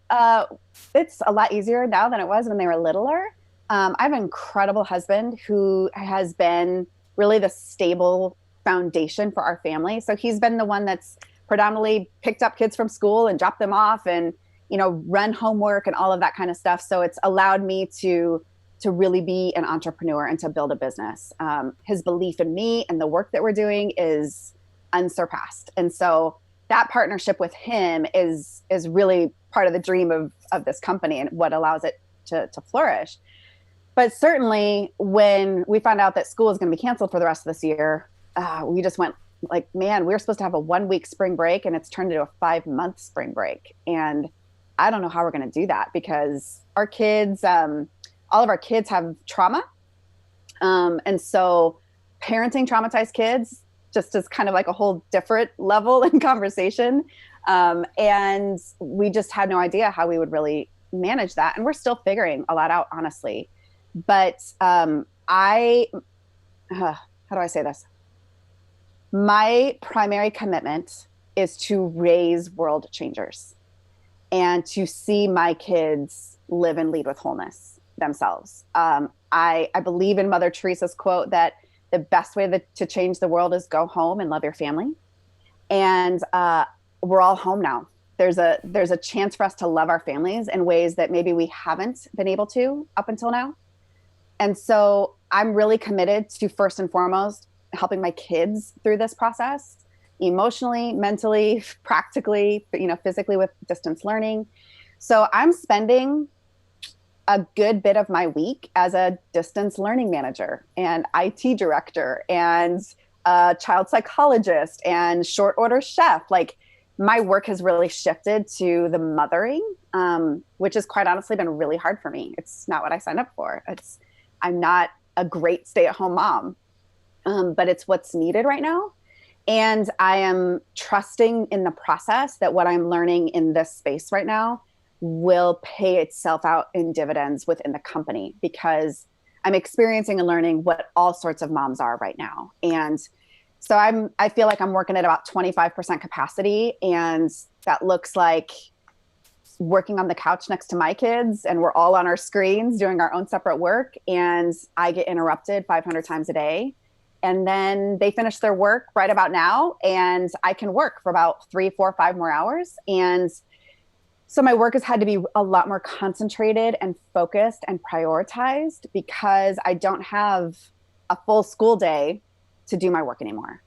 it's a lot easier now than it was when they were littler. I have an incredible husband who has been really the stable foundation for our family. So he's been the one that's predominantly picked up kids from school and dropped them off and, run homework and all of that kind of stuff. So it's allowed me to really be an entrepreneur and to build a business. His belief in me and the work that we're doing is unsurpassed. And so that partnership with him is really part of the dream of this company and what allows it to flourish. But certainly when we found out that school is going to be canceled for the rest of this year, we just went we were supposed to have a 1-week spring break and it's turned into a 5-month spring break. And I don't know how we're going to do that, because our kids, all of our kids have trauma. And so parenting traumatized kids just is kind of like a whole different level in conversation. And we just had no idea how we would really manage that. And we're still figuring a lot out, honestly. But how do I say this? My primary commitment is to raise world changers and to see my kids live and lead with wholeness themselves. I believe in Mother Teresa's quote that the best way to change the world is go home and love your family. And we're all home now. There's a chance for us to love our families in ways that maybe we haven't been able to up until now. And so I'm really committed to, first and foremost, helping my kids through this process, emotionally, mentally, practically, physically, with distance learning. So I'm spending a good bit of my week as a distance learning manager and IT director and a child psychologist and short order chef. Like, my work has really shifted to the mothering, which has quite honestly been really hard for me. It's not what I signed up for. I'm not a great stay-at-home mom, but it's what's needed right now. And I am trusting in the process that what I'm learning in this space right now will pay itself out in dividends within the company, because I'm experiencing and learning what all sorts of moms are right now. And so I feel like I'm working at about 25% capacity, and that looks like working on the couch next to my kids, and we're all on our screens doing our own separate work, and I get interrupted 500 times a day. And then they finish their work right about now, and I can work for about 3, 4, 5 more hours. And so my work has had to be a lot more concentrated and focused and prioritized, because I don't have a full school day to do my work anymore.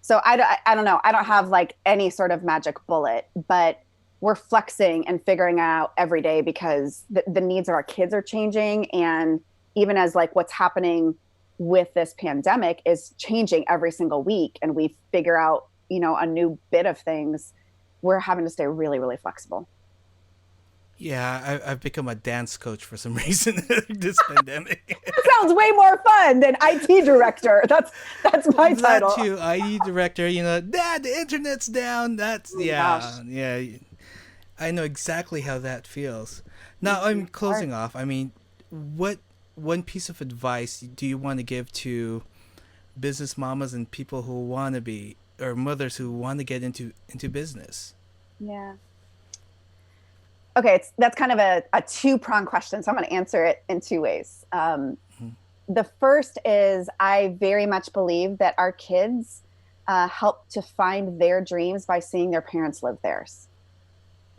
So I don't know. I don't have like any sort of magic bullet, but we're flexing and figuring out every day, because the needs of our kids are changing. And even as like what's happening with this pandemic is changing every single week, and we figure out, a new bit of things, we're having to stay really, really flexible. Yeah, I've become a dance coach for some reason this pandemic. Sounds way more fun than IT director. That's my title. That too, IT director. Dad, the internet's down. That's Gosh. yeah. I know exactly how that feels. Now, I'm closing off. I mean, what one piece of advice do you want to give to business mamas and people who want to be, or mothers who want to get into business? Yeah. Okay, that's kind of a two-pronged question, so I'm going to answer it in two ways. The first is, I very much believe that our kids help to find their dreams by seeing their parents live theirs.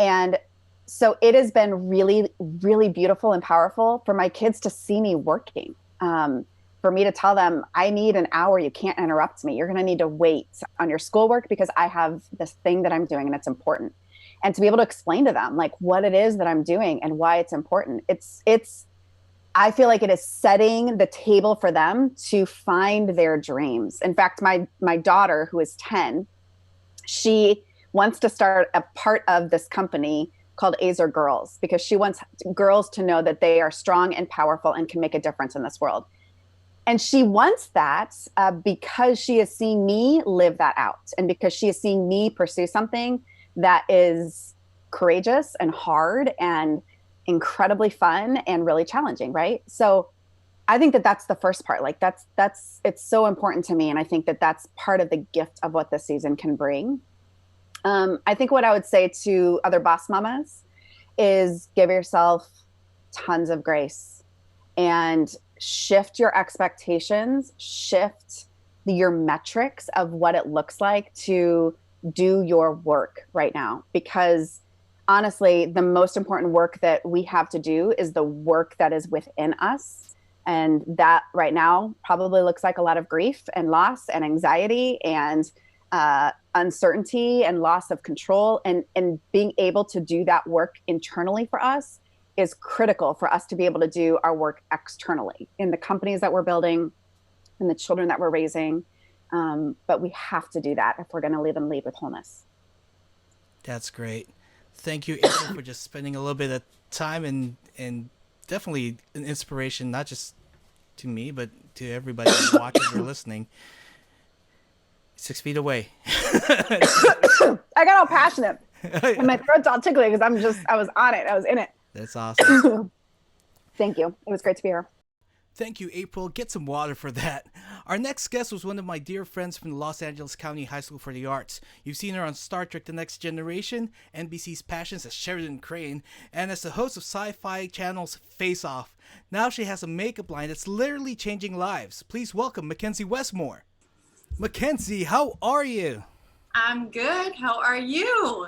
And so it has been really, really beautiful and powerful for my kids to see me working. For me to tell them, I need an hour, you can't interrupt me. You're going to need to wait on your schoolwork because I have this thing that I'm doing and it's important. And to be able to explain to them like what it is that I'm doing and why it's important. I feel like it is setting the table for them to find their dreams. In fact, my daughter, who is 10, she wants to start a part of this company called Ezer Girls, because she wants girls to know that they are strong and powerful and can make a difference in this world. And she wants that because she is seeing me live that out, and because she is seeing me pursue something that is courageous and hard and incredibly fun and really challenging, right? So I think that that's the first part. Like it's so important to me. And I think that that's part of the gift of what this season can bring. I think what I would say to other boss mamas is give yourself tons of grace and shift your expectations, shift your metrics of what it looks like to do your work right now. Because honestly, the most important work that we have to do is the work that is within us. And that right now probably looks like a lot of grief and loss and anxiety and uncertainty and loss of control. And being able to do that work internally for us is critical for us to be able to do our work externally in the companies that we're building and the children that we're raising. But we have to do that if we're going to live and lead with wholeness. That's great. Thank you, April, for just spending a little bit of time and definitely an inspiration, not just to me, but to everybody watching or listening. 6 feet away. I got all passionate. And my throat's all tickly because I was on it. I was in it. That's awesome. Thank you. It was great to be here. Thank you, April. Get some water for that. Our next guest was one of my dear friends from the Los Angeles County High School for the Arts. You've seen her on Star Trek The Next Generation, NBC's Passions as Sheridan Crane, and as the host of Sci-Fi Channel's Face Off. Now she has a makeup line that's literally changing lives. Please welcome McKenzie Westmore. McKenzie, how are you? I'm good. How are you?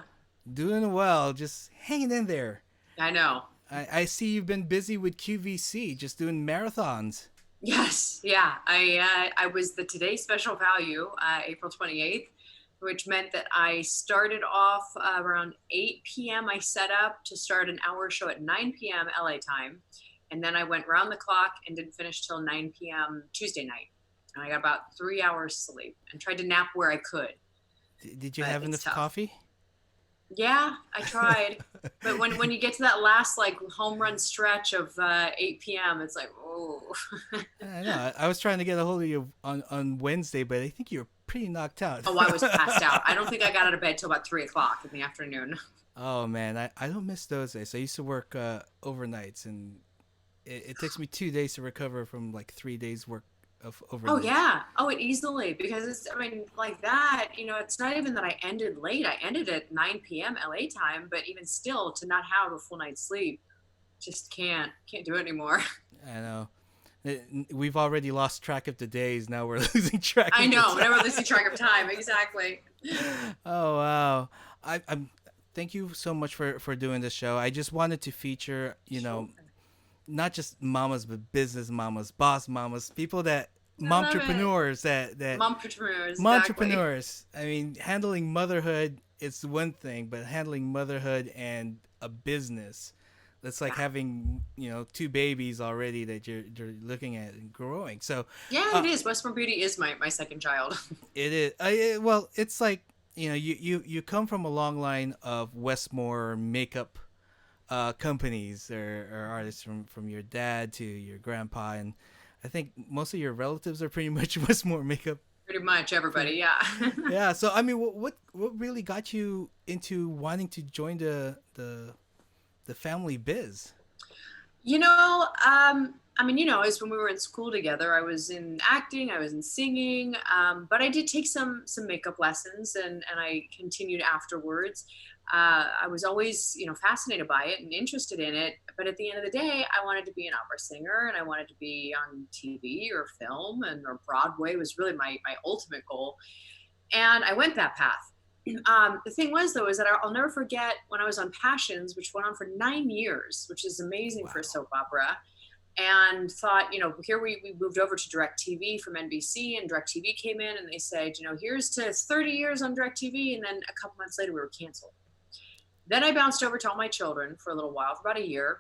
Doing well. Just hanging in there. I know. I see you've been busy with QVC, just doing marathons. Yes. Yeah. I was the Today Special Value, April 28th, which meant that I started off around 8 p.m. I set up to start an hour show at 9 p.m. LA time. And then I went round the clock and didn't finish till 9 p.m. Tuesday night. And I got about 3 hours sleep and tried to nap where I could. Did you have enough coffee? Yeah, I tried. But when you get to that last like home run stretch of 8 p.m., it's like, oh. I know. I was trying to get a hold of you on Wednesday, but I think you were pretty knocked out. Oh, I was passed out. I don't think I got out of bed till about 3 o'clock in the afternoon. Oh, man. I don't miss those days. I used to work overnights, and it takes me 2 days to recover from like 3 days work of overnight. Oh, yeah. Oh, it easily. Because it's, I mean, like that, it's not even that I ended late. I ended at 9 p.m. LA time, but even still, to not have a full night's sleep, just can't do it anymore. I know. We've already lost track of the days. Now we're losing track. I know. Now we're losing track of time. Exactly. Oh, wow. I'm thank you so much for doing this show. I just wanted to feature, Sure. not just mamas, but business mamas, boss mamas, people that mom-trepreneurs that Mom-trepreneurs. mom-trepreneurs. I mean, handling motherhood is one thing, but handling motherhood and a business, that's like having, two babies already that you're looking at and growing. So yeah, it is. Westmore Beauty is my second child. It is. Well, it's like, you come from a long line of Westmore makeup companies or artists from your dad to your grandpa, and I think most of your relatives are pretty much Westmore makeup. Pretty much everybody, yeah. Yeah. So I mean, what really got you into wanting to join the family biz? As when we were in school together, I was in acting, I was in singing, but I did take some makeup lessons, and I continued afterwards. I was always, fascinated by it and interested in it. But at the end of the day, I wanted to be an opera singer, and I wanted to be on TV or film or Broadway was really my ultimate goal. And I went that path. The thing was, though, is that I'll never forget when I was on Passions, which went on for 9 years, which is amazing for a soap opera. And thought, here we moved over to DirecTV from NBC, and DirecTV came in and they said, here's to 30 years on DirecTV. And then a couple months later, we were canceled. Then I bounced over to All My Children for a little while, for about a year.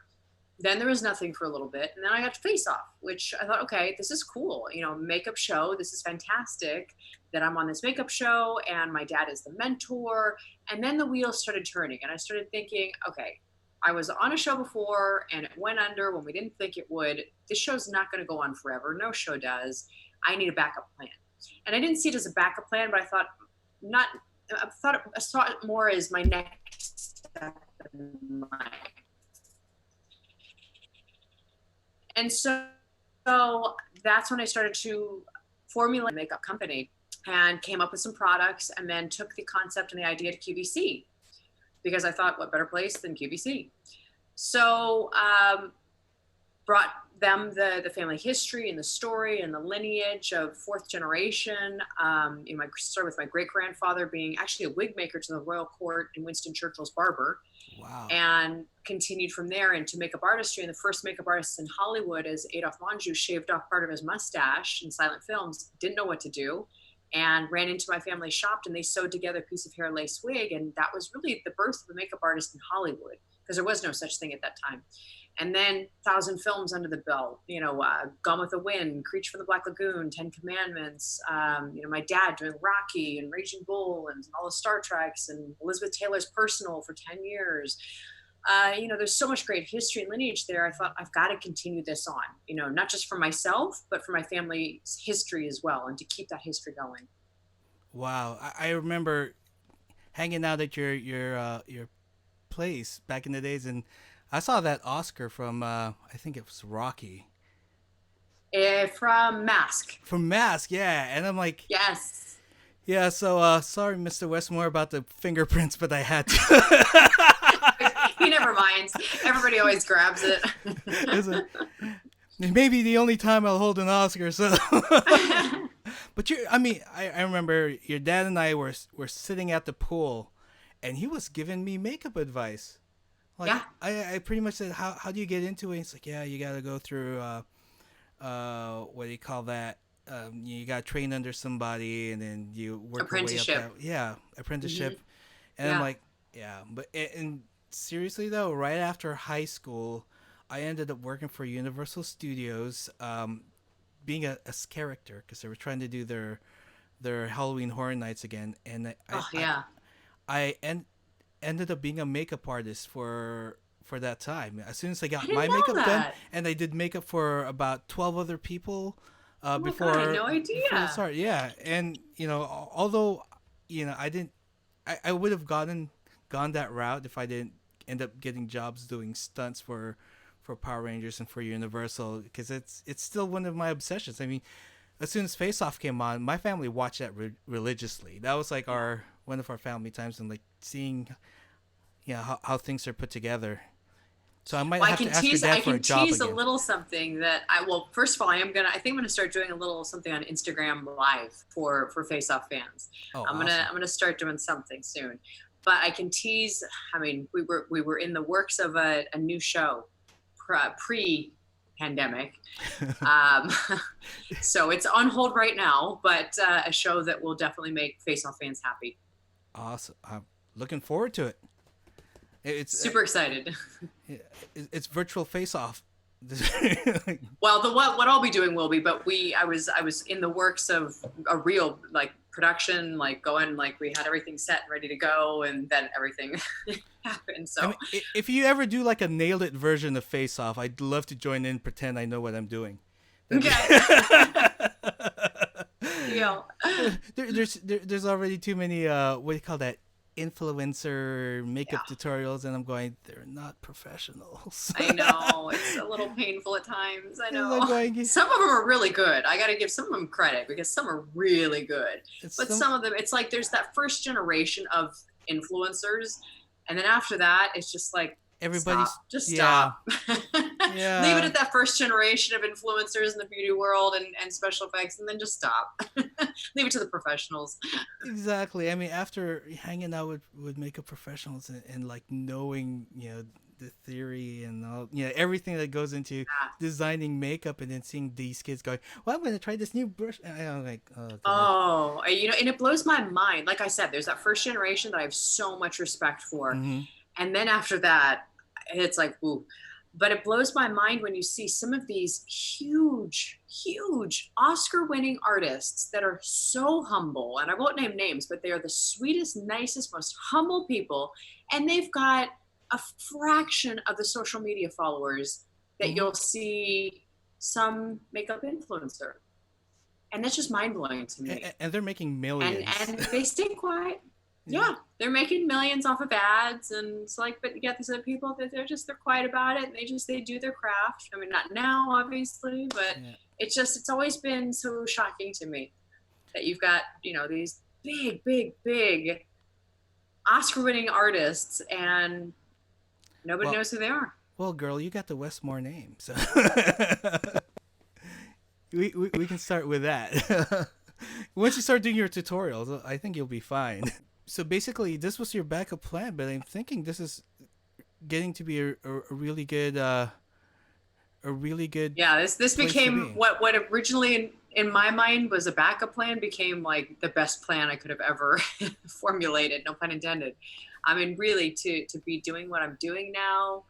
Then there was nothing for a little bit. And then I got to Face Off, which I thought, okay, this is cool. Makeup show. This is fantastic that I'm on this makeup show and my dad is the mentor. And then the wheels started turning and I started thinking, okay, I was on a show before and it went under when we didn't think it would. This show's not going to go on forever. No show does. I need a backup plan. And I didn't see it as a backup plan, but I saw it more as my next step in life. And so that's when I started to formulate a makeup company and came up with some products, and then took the concept and the idea to QVC, because I thought, what better place than QVC? So brought them the family history and the story and the lineage of fourth generation. I started with my great-grandfather being actually a wig maker to the royal court in Winston Churchill's barber. Wow. And continued from there into makeup artistry. And the first makeup artist in Hollywood, as Adolphe Menjou shaved off part of his mustache in silent films, didn't know what to do, and ran into my family shop, and they sewed together a piece of hair lace wig. And that was really the birth of the makeup artist in Hollywood, because there was no such thing at that time. And then 1,000 films under the belt, Gone with the Wind, Creature from the Black Lagoon, 10 Commandments, my dad doing Rocky and Raging Bull and all the Star Treks, and Elizabeth Taylor's Personal for 10 years. There's so much great history and lineage there. I thought I've got to continue this on, not just for myself, but for my family's history as well, and to keep that history going. Wow. I remember hanging out at your place back in the days, and I saw that Oscar from I think it was Rocky. From Mask. From Mask, yeah. And I'm like, yes. Yeah, so sorry, Mr. Westmore, about the fingerprints, but I had to. He never minds. Everybody always grabs it. It may be the only time I'll hold an Oscar, so. But I remember your dad and I were sitting at the pool, and he was giving me makeup advice. Like, yeah. I pretty much said, how do you get into it? He's like, yeah, you got to go through, what do you call that? You got to train under somebody, and then you work apprenticeship. Your way up that, yeah, apprenticeship. Mm-hmm. And yeah. I'm like, yeah. But and seriously, though, right after high school, I ended up working for Universal Studios, being a character, because they were trying to do their Halloween Horror Nights again. And I ended up being a makeup artist for that time. As soon as I got my makeup done, and I did makeup for about 12 other people before. God, I had no idea. Sorry, yeah, and although I would have gone that route if I didn't end up getting jobs doing stunts for Power Rangers and for Universal, because it's still one of my obsessions. I mean, as soon as Face Off came on, my family watched that religiously. That was like one of our family times, and like seeing how things are put together. So I might have to ask your dad for a job again. I can tease a little something that first of all, I think I'm gonna start doing a little something on Instagram Live for Face Off fans. Oh, I'm gonna start doing something soon. But I can tease. I mean, we were in the works of a new show pre-pandemic, so it's on hold right now. But a show that will definitely make Face Off fans happy. Awesome! I'm looking forward to it. It's super excited. It's virtual Face Off. Well, what I'll be doing will be, but I was in the works of a real production, going, we had everything set and ready to go, and then everything happened. So if you ever do a nailed it version of Face Off, I'd love to join in, pretend I know what I'm doing. Okay. Yeah. There's already too many what do you call that, influencer makeup tutorials, and I'm going, they're not professionals. I know, it's a little painful at times. I know. Some of them are really good. I got to give some of them credit, because some are really good. But some of them, it's like there's that first generation of influencers, and then after that, it's just like, everybody's stop. Yeah. Leave it at that first generation of influencers in the beauty world and special effects, and then just stop. Leave it to the professionals. Exactly. I mean, after hanging out with makeup professionals and knowing the theory and all, everything that goes into designing makeup, and then seeing these kids going, well, I'm going to try this new brush, and I'm like, oh, and it blows my mind. Like I said, there's that first generation that I have so much respect for. Mm-hmm. And then after that, it's like, ooh. But it blows my mind when you see some of these huge Oscar-winning artists that are so humble, and I won't name names, but they are the sweetest, nicest, most humble people, and they've got a fraction of the social media followers that you'll see some makeup influencer. And that's just mind-blowing to me. And they're making millions. And they stay quiet. Yeah, they're making millions off of ads, and it's like, but you get these other people that they're quiet about it, and they do their craft. I mean, not now, obviously, but it's always been so shocking to me that you've got, these big Oscar-winning artists, and nobody knows who they are. Well, girl, you got the Westmore name, so we can start with that. Once you start doing your tutorials, I think you'll be fine. So basically, this was your backup plan, but I'm thinking this is getting to be a really good, Yeah, this became what originally in my mind was a backup plan became the best plan I could have ever formulated. No pun intended. I mean, really, to be doing what I'm doing now,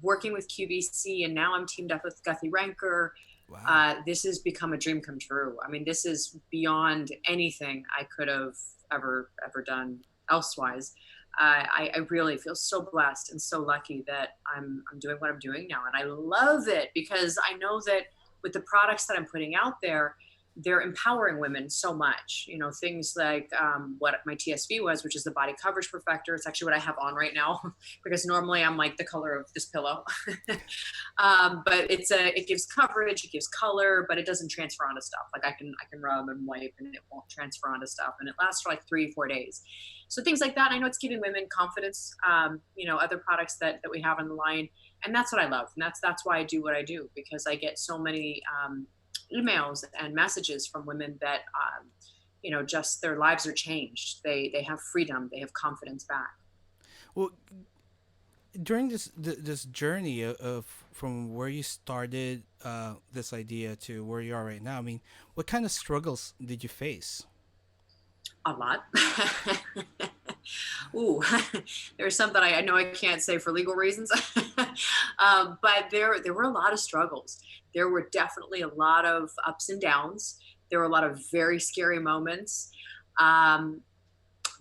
working with QVC, and now I'm teamed up with Guthrie Ranker. Wow. This has become a dream come true. I mean, this is beyond anything I could have ever done elsewise. I really feel so blessed and so lucky that I'm doing what I'm doing now. And I love it because I know that with the products that I'm putting out there, they're empowering women so much. You know, things like what my TSV was, which is the body coverage perfector. It's actually what I have on right now because normally I'm like the color of this pillow. But it gives coverage, it gives color, but it doesn't transfer onto stuff. Like I can rub and wipe and it won't transfer onto stuff, and it lasts for like 3-4 days. So things like that. I know it's giving women confidence. You know, other products that we have on the line, and that's what I love, and that's why I do what I do, because I get so many emails and messages from women that you know, just their lives are changed. They have freedom, they have confidence back. Well, during this journey of from where you started this idea to where you are right now, I mean, what kind of struggles did you face? A lot. Ooh, there's something I know I can't say for legal reasons, but there were a lot of struggles. There were definitely a lot of ups and downs. There were a lot of very scary moments.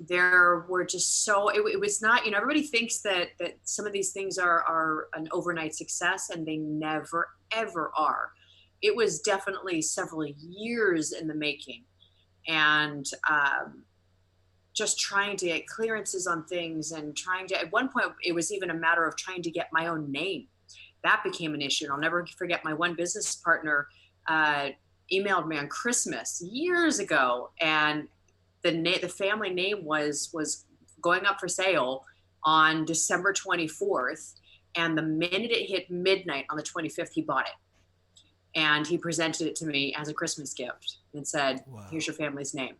There were just it was not, you know, everybody thinks that some of these things are an overnight success, and they never, ever are. It was definitely several years in the making. And just trying to get clearances on things, and trying to, at one point, it was even a matter of trying to get my own name. That became an issue. And I'll never forget, my one business partner emailed me on Christmas years ago, and the family name was going up for sale on December 24th. And the minute it hit midnight on the 25th, he bought it. And he presented it to me as a Christmas gift and said, wow, here's your family's name.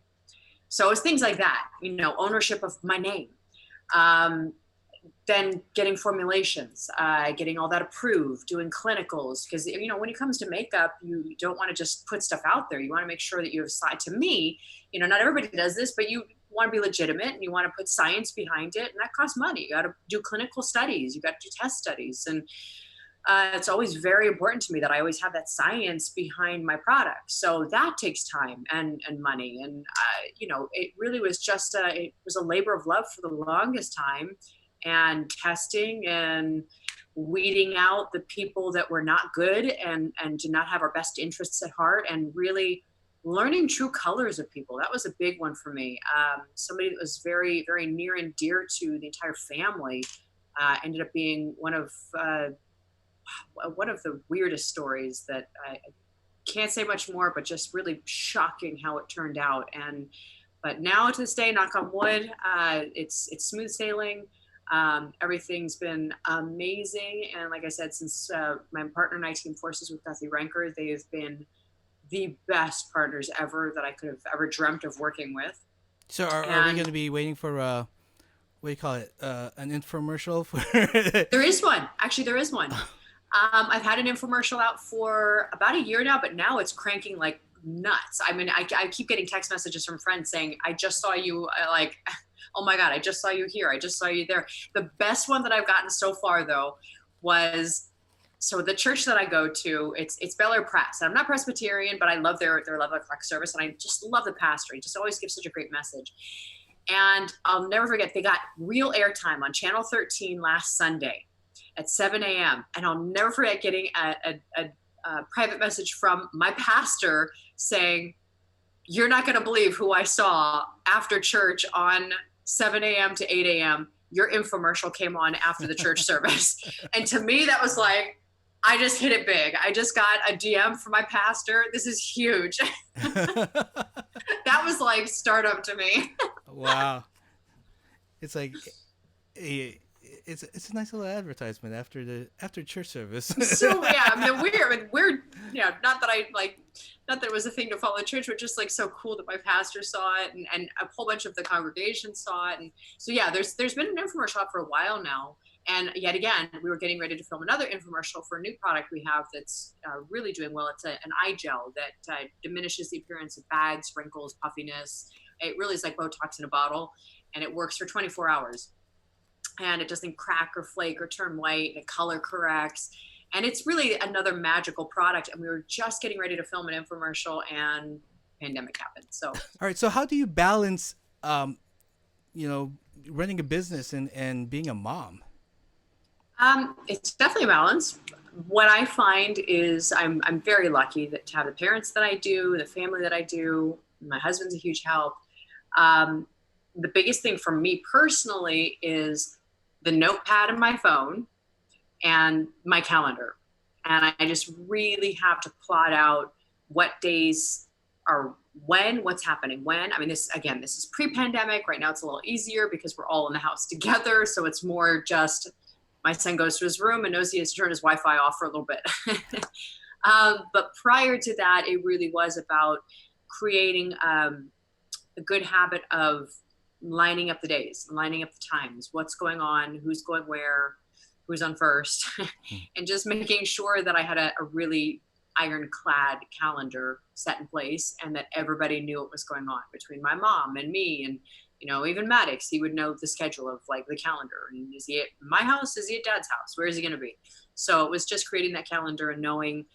So it's things like that, you know, ownership of my name. Then getting formulations, getting all that approved, doing clinicals. Because, you know, when it comes to makeup, you don't want to just put stuff out there. You want to make sure that you have side. To me, you know, not everybody does this, but you want to be legitimate and you want to put science behind it. And that costs money. You got to do clinical studies. You got to do test studies. And it's always very important to me that I always have that science behind my product. So that takes time and money. And, you know, it really was just it was a labor of love for the longest time, and testing and weeding out the people that were not good and did not have our best interests at heart, and really learning true colors of people. That was a big one for me. Somebody that was very, very near and dear to the entire family ended up being one of the weirdest stories that I can't say much more, but just really shocking how it turned out. But now to this day, knock on wood, it's smooth sailing. Everything's been amazing. And like I said, since my partner and I teamed forces with Guthrie Ranker, they have been the best partners ever that I could have ever dreamt of working with. So are we going to be waiting for what do you call it? An infomercial for? There is one. Actually, there is one. I've had an infomercial out for about a year now, but now it's cranking like nuts. I mean, I keep getting text messages from friends saying, I just saw you, like, oh my God, I just saw you here. I just saw you there. The best one that I've gotten so far, though, was, so the church that I go to, it's Bel Air Press. And I'm not Presbyterian, but I love their Love Like Flex service. And I just love the pastor. He just always gives such a great message. And I'll never forget, they got real airtime on Channel 13 last Sunday at 7 a.m. And I'll never forget getting a private message from my pastor saying, you're not going to believe who I saw after church on 7 a.m. to 8 a.m. Your infomercial came on after the church service. And to me, that was like, I just hit it big. I just got a DM from my pastor. This is huge. That was like stardom to me. Wow. It's like, it's a nice little advertisement after church service. So yeah, I mean, we're yeah, not that it was a thing to follow the church, but just like so cool that my pastor saw it and a whole bunch of the congregation saw it. And so yeah, there's been an infomercial out for a while now. And yet again, we were getting ready to film another infomercial for a new product we have that's really doing well. It's an eye gel that diminishes the appearance of bags, wrinkles, puffiness. It really is like Botox in a bottle, and it works for 24 hours. and it doesn't crack or flake or turn white, and it color corrects. And it's really another magical product. And we were just getting ready to film an infomercial, and pandemic happened. So, All right. So how do you balance, running a business and being a mom? It's definitely a balance. What I find is I'm very lucky to have the parents that I do, the family that I do. My husband's a huge help. The biggest thing for me personally is the notepad in my phone and my calendar. And I just really have to plot out what days are when, what's happening when. I mean, this is pre-pandemic. Right now it's a little easier because we're all in the house together. So it's more just my son goes to his room and knows he has to turn his Wi-Fi off for a little bit. But prior to that, it really was about creating a good habit of lining up the days, lining up the times, what's going on, who's going where, who's on first, and just making sure that I had a really ironclad calendar set in place, and that everybody knew what was going on between my mom and me. And even Maddox, he would know the schedule of like the calendar. And is he at my house? Is he at dad's house? Where is he going to be? So it was just creating that calendar and knowing,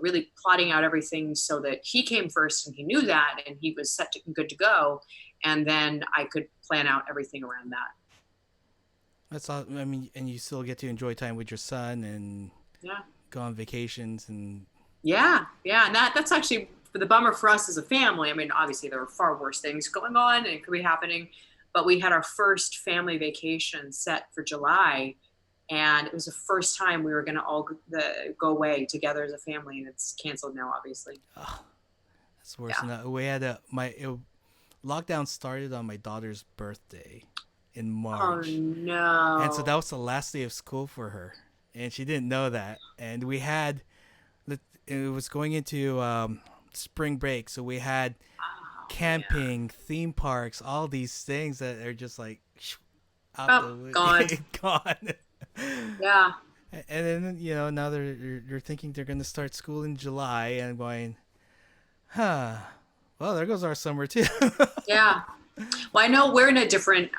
really plotting out everything so that he came first and he knew that, and he was set to good to go. And then I could plan out everything around that. That's all. I mean, and you still get to enjoy time with your son and go on vacations and. Yeah. And that's actually the bummer for us as a family. I mean, obviously there were far worse things going on and it could be happening, but we had our first family vacation set for July, and it was the first time we were going to all go away together as a family, and it's canceled now, obviously. Oh, that's worse. Yeah. We had lockdown started on my daughter's birthday in March. Oh no! And so that was the last day of school for her, and she didn't know that. And it was going into spring break, so we had camping, theme parks, all these things that are just like gone. Gone. Yeah. And then now they're thinking they're going to start school in July, and I'm going, well, there goes our summer too. Yeah. Well, I know we're in a different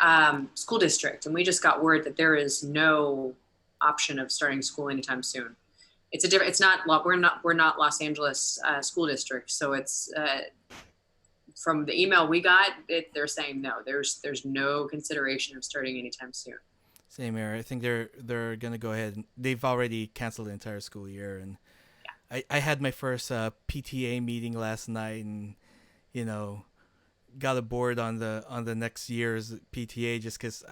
school district, and we just got word that there is no option of starting school anytime soon. We're not Los Angeles school district. So it's from the email we got, they're saying no, there's no consideration of starting anytime soon. Same here. I think they're going to go ahead, and they've already canceled the entire school year. And I had my first PTA meeting last night, and got aboard on the next year's PTA just because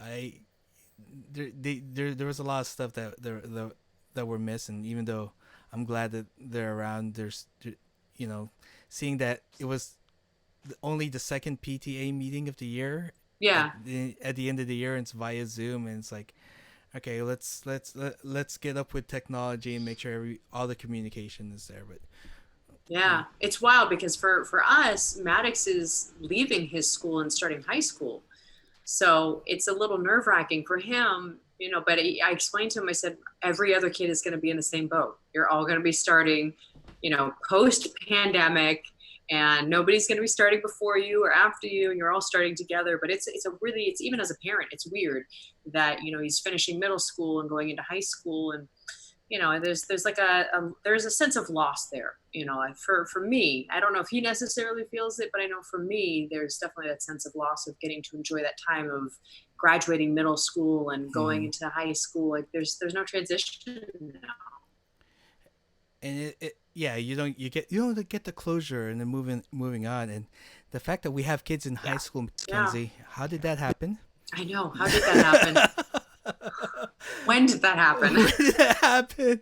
there was a lot of stuff that were missing. Even though I'm glad that they're around, there's seeing that it was only the second PTA meeting of the year. Yeah. At the end of the year, it's via Zoom, and it's like, okay, let's get up with technology and make sure all the communication is there. But yeah, it's wild because for us, Maddox is leaving his school and starting high school, so it's a little nerve-wracking for him, But I explained to him, I said, every other kid is going to be in the same boat. You're all going to be starting, post-pandemic, and nobody's going to be starting before you or after you, and you're all starting together. But it's even as a parent, it's weird that he's finishing middle school and going into high school, and there's like there's a sense of loss there. For me, I don't know if he necessarily feels it, but I know for me, there's definitely that sense of loss of getting to enjoy that time of graduating middle school and going into high school. Like there's no transition now. And you don't get the closure and then moving on. And the fact that we have kids in high school, McKenzie, how did that happen? I know. How did that happen? When did that happen? When did that happen?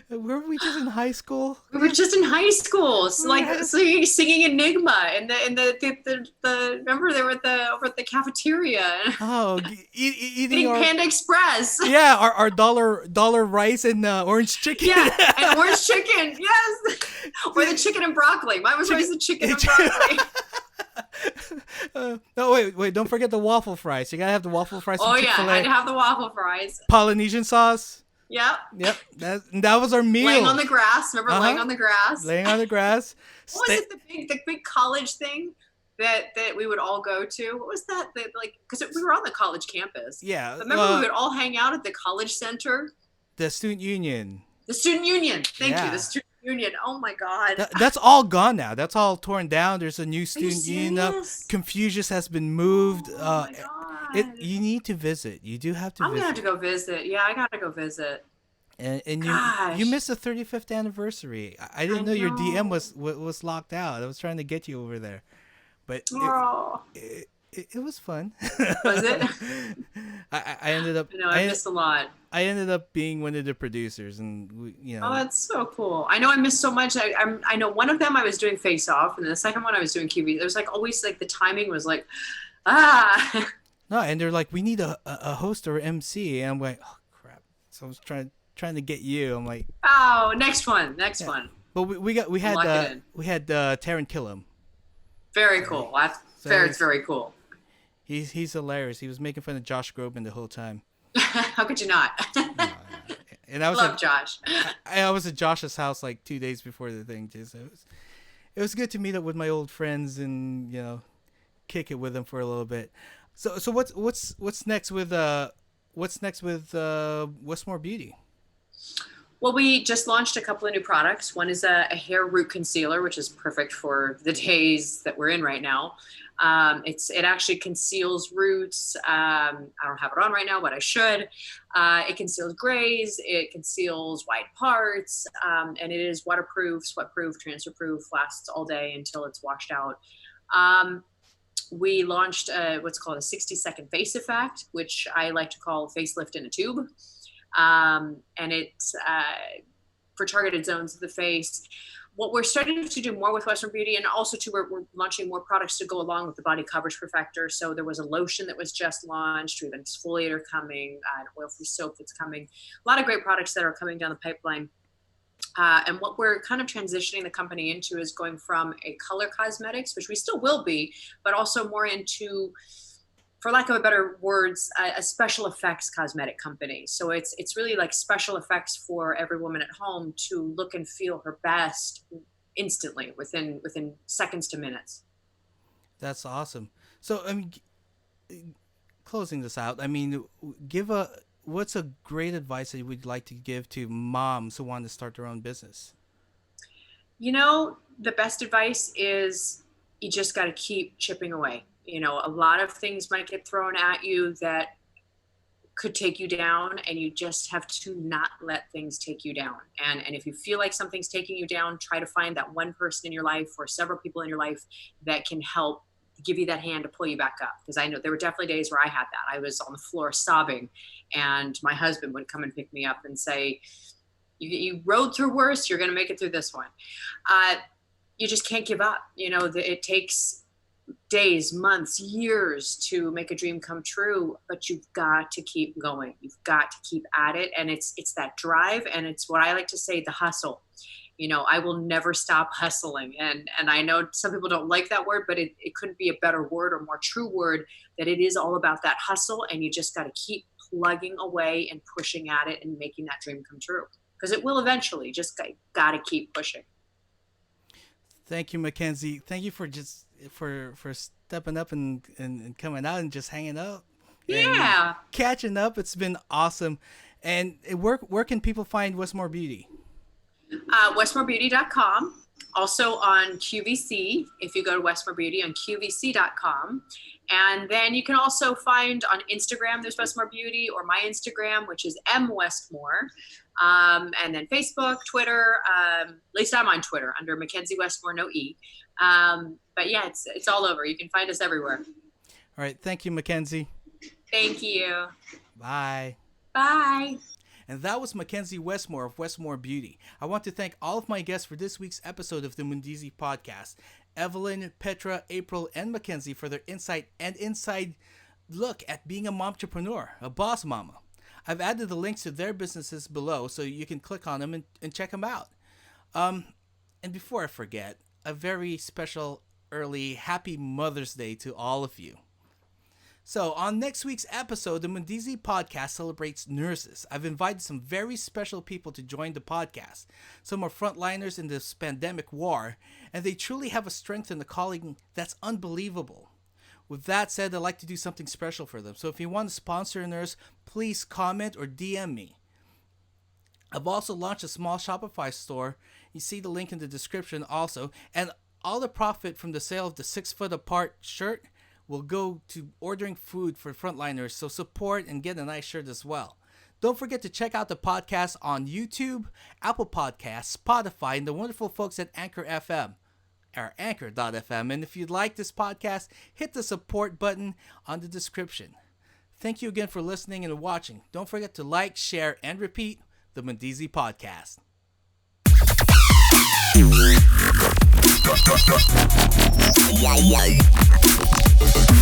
Were we just in high school? We were just in high school, singing Enigma, and the remember they were over at the cafeteria. Oh, eating Panda Express. Yeah, our dollar rice and orange chicken. Yeah, and orange chicken. Yes, or the chicken and broccoli. Mine was always the chicken and broccoli. No, wait! Don't forget the waffle fries. You gotta have the waffle fries. Oh yeah, I had to have the waffle fries. Polynesian sauce. Yep. That was our meal. Laying on the grass. Remember laying on the grass? Laying on the grass. What was it? The big college thing? that we would all go to. What was that? Like, because we were on the college campus. Yeah. Remember, we would all hang out at the college center. The student union. The student union. Thank Yeah. you. The student union. Oh my God. That's all gone now. That's all torn down. There's a new student union up. serious? Confucius has been moved. Oh my God. You need to visit. You do have to I'm visit. gonna have to go visit. Yeah, I gotta go visit. And Gosh. you missed the 35th anniversary. I didn't know your DM was locked out. I was trying to get you over there, but Oh, it was fun. was it? I ended up. No, I missed a lot. I ended up being one of the producers, and Oh, that's so cool. I know I missed so much. I know one of them I was doing Face Off, and the second one I was doing QV. It was like always like the timing was like, ah. No, and they're like, we need a host or MC, and I'm like, oh crap. So I was trying to get you. I'm like, Oh, next one. but we had Lock it in. Taron Killam. Very cool. It's very cool. He's hilarious. He was making fun of Josh Groban the whole time. How could you not? And I was Love at, Josh. I was at Josh's house like 2 days before the thing too. So it was good to meet up with my old friends and kick it with them for a little bit. So what's next with Westmore Beauty? Well, we just launched a couple of new products. One is a hair root concealer, which is perfect for the days that we're in right now. It actually conceals roots. I don't have it on right now, but I should. It conceals grays. It conceals white parts. And it is waterproof, sweatproof, transfer-proof, lasts all day until it's washed out. We launched what's called a 60-second face effect, which I like to call facelift in a tube. And it's for targeted zones of the face. What we're starting to do more with Westmore Beauty, and also too, we're launching more products to go along with the body coverage perfector. So there was a lotion that was just launched. We have an exfoliator coming, an oil-free soap that's coming. A lot of great products that are coming down the pipeline. And what we're kind of transitioning the company into is going from a color cosmetics, which we still will be, but also more into, for lack of a better words, a special effects cosmetic company. So it's really like special effects for every woman at home to look and feel her best instantly within seconds to minutes. That's awesome. So I mean, closing this out, I mean, what's a great advice that you would like to give to moms who want to start their own business? The best advice is you just got to keep chipping away. A lot of things might get thrown at you that could take you down, and you just have to not let things take you down. And if you feel like something's taking you down, try to find that one person in your life or several people in your life that can help give you that hand to pull you back up. Because I know there were definitely days where I had that. I was on the floor sobbing, and my husband would come and pick me up and say, you rode through worse, you're going to make it through this one. You just can't give up. It takes days, months, years to make a dream come true, but you've got to keep going. You've got to keep at it. And it's that drive, and it's what I like to say, the hustle. I will never stop hustling. And I know some people don't like that word, but it couldn't be a better word or more true word, that it is all about that hustle. And you just got to keep plugging away and pushing at it and making that dream come true, because it will eventually. Just got to keep pushing. Thank you, McKenzie. Thank you for stepping up and coming out and just hanging out. Yeah. Catching up. It's been awesome. And where can people find Westmore Beauty? WestmoreBeauty.com. Also on QVC, if you go to Westmore Beauty on QVC.com. And then you can also find on Instagram, there's Westmore Beauty, or my Instagram, which is MWestmore. And then Facebook, Twitter, at least I'm on Twitter under McKenzie Westmore, no E. But yeah, it's all over. You can find us everywhere. All right. Thank you, McKenzie. Thank you. Bye. Bye. And that was McKenzie Westmore of Westmore Beauty. I want to thank all of my guests for this week's episode of the Mundeezy podcast. Evelyn, Petra, April, and McKenzie for their insight and inside look at being a mom-trepreneur, a boss mama. I've added the links to their businesses below so you can click on them and check them out. And before I forget, a very special early Happy Mother's Day to all of you. So, on next week's episode, the Mundeezy podcast celebrates nurses. I've invited some very special people to join the podcast. Some are frontliners in this pandemic war, and they truly have a strength in the calling that's unbelievable. With that said, I'd like to do something special for them. So if you want to sponsor a nurse, please comment or DM me. I've also launched a small Shopify store. You see the link in the description also. And all the profit from the sale of the 6 foot apart shirt will go to ordering food for frontliners, so support and get a nice shirt as well. Don't forget to check out the podcast on YouTube, Apple Podcasts, Spotify, and the wonderful folks at Anchor FM, or Anchor.fm. And if you'd like this podcast, hit the support button on the description. Thank you again for listening and watching. Don't forget to like, share, and repeat the Mundeezy podcast. Yeah.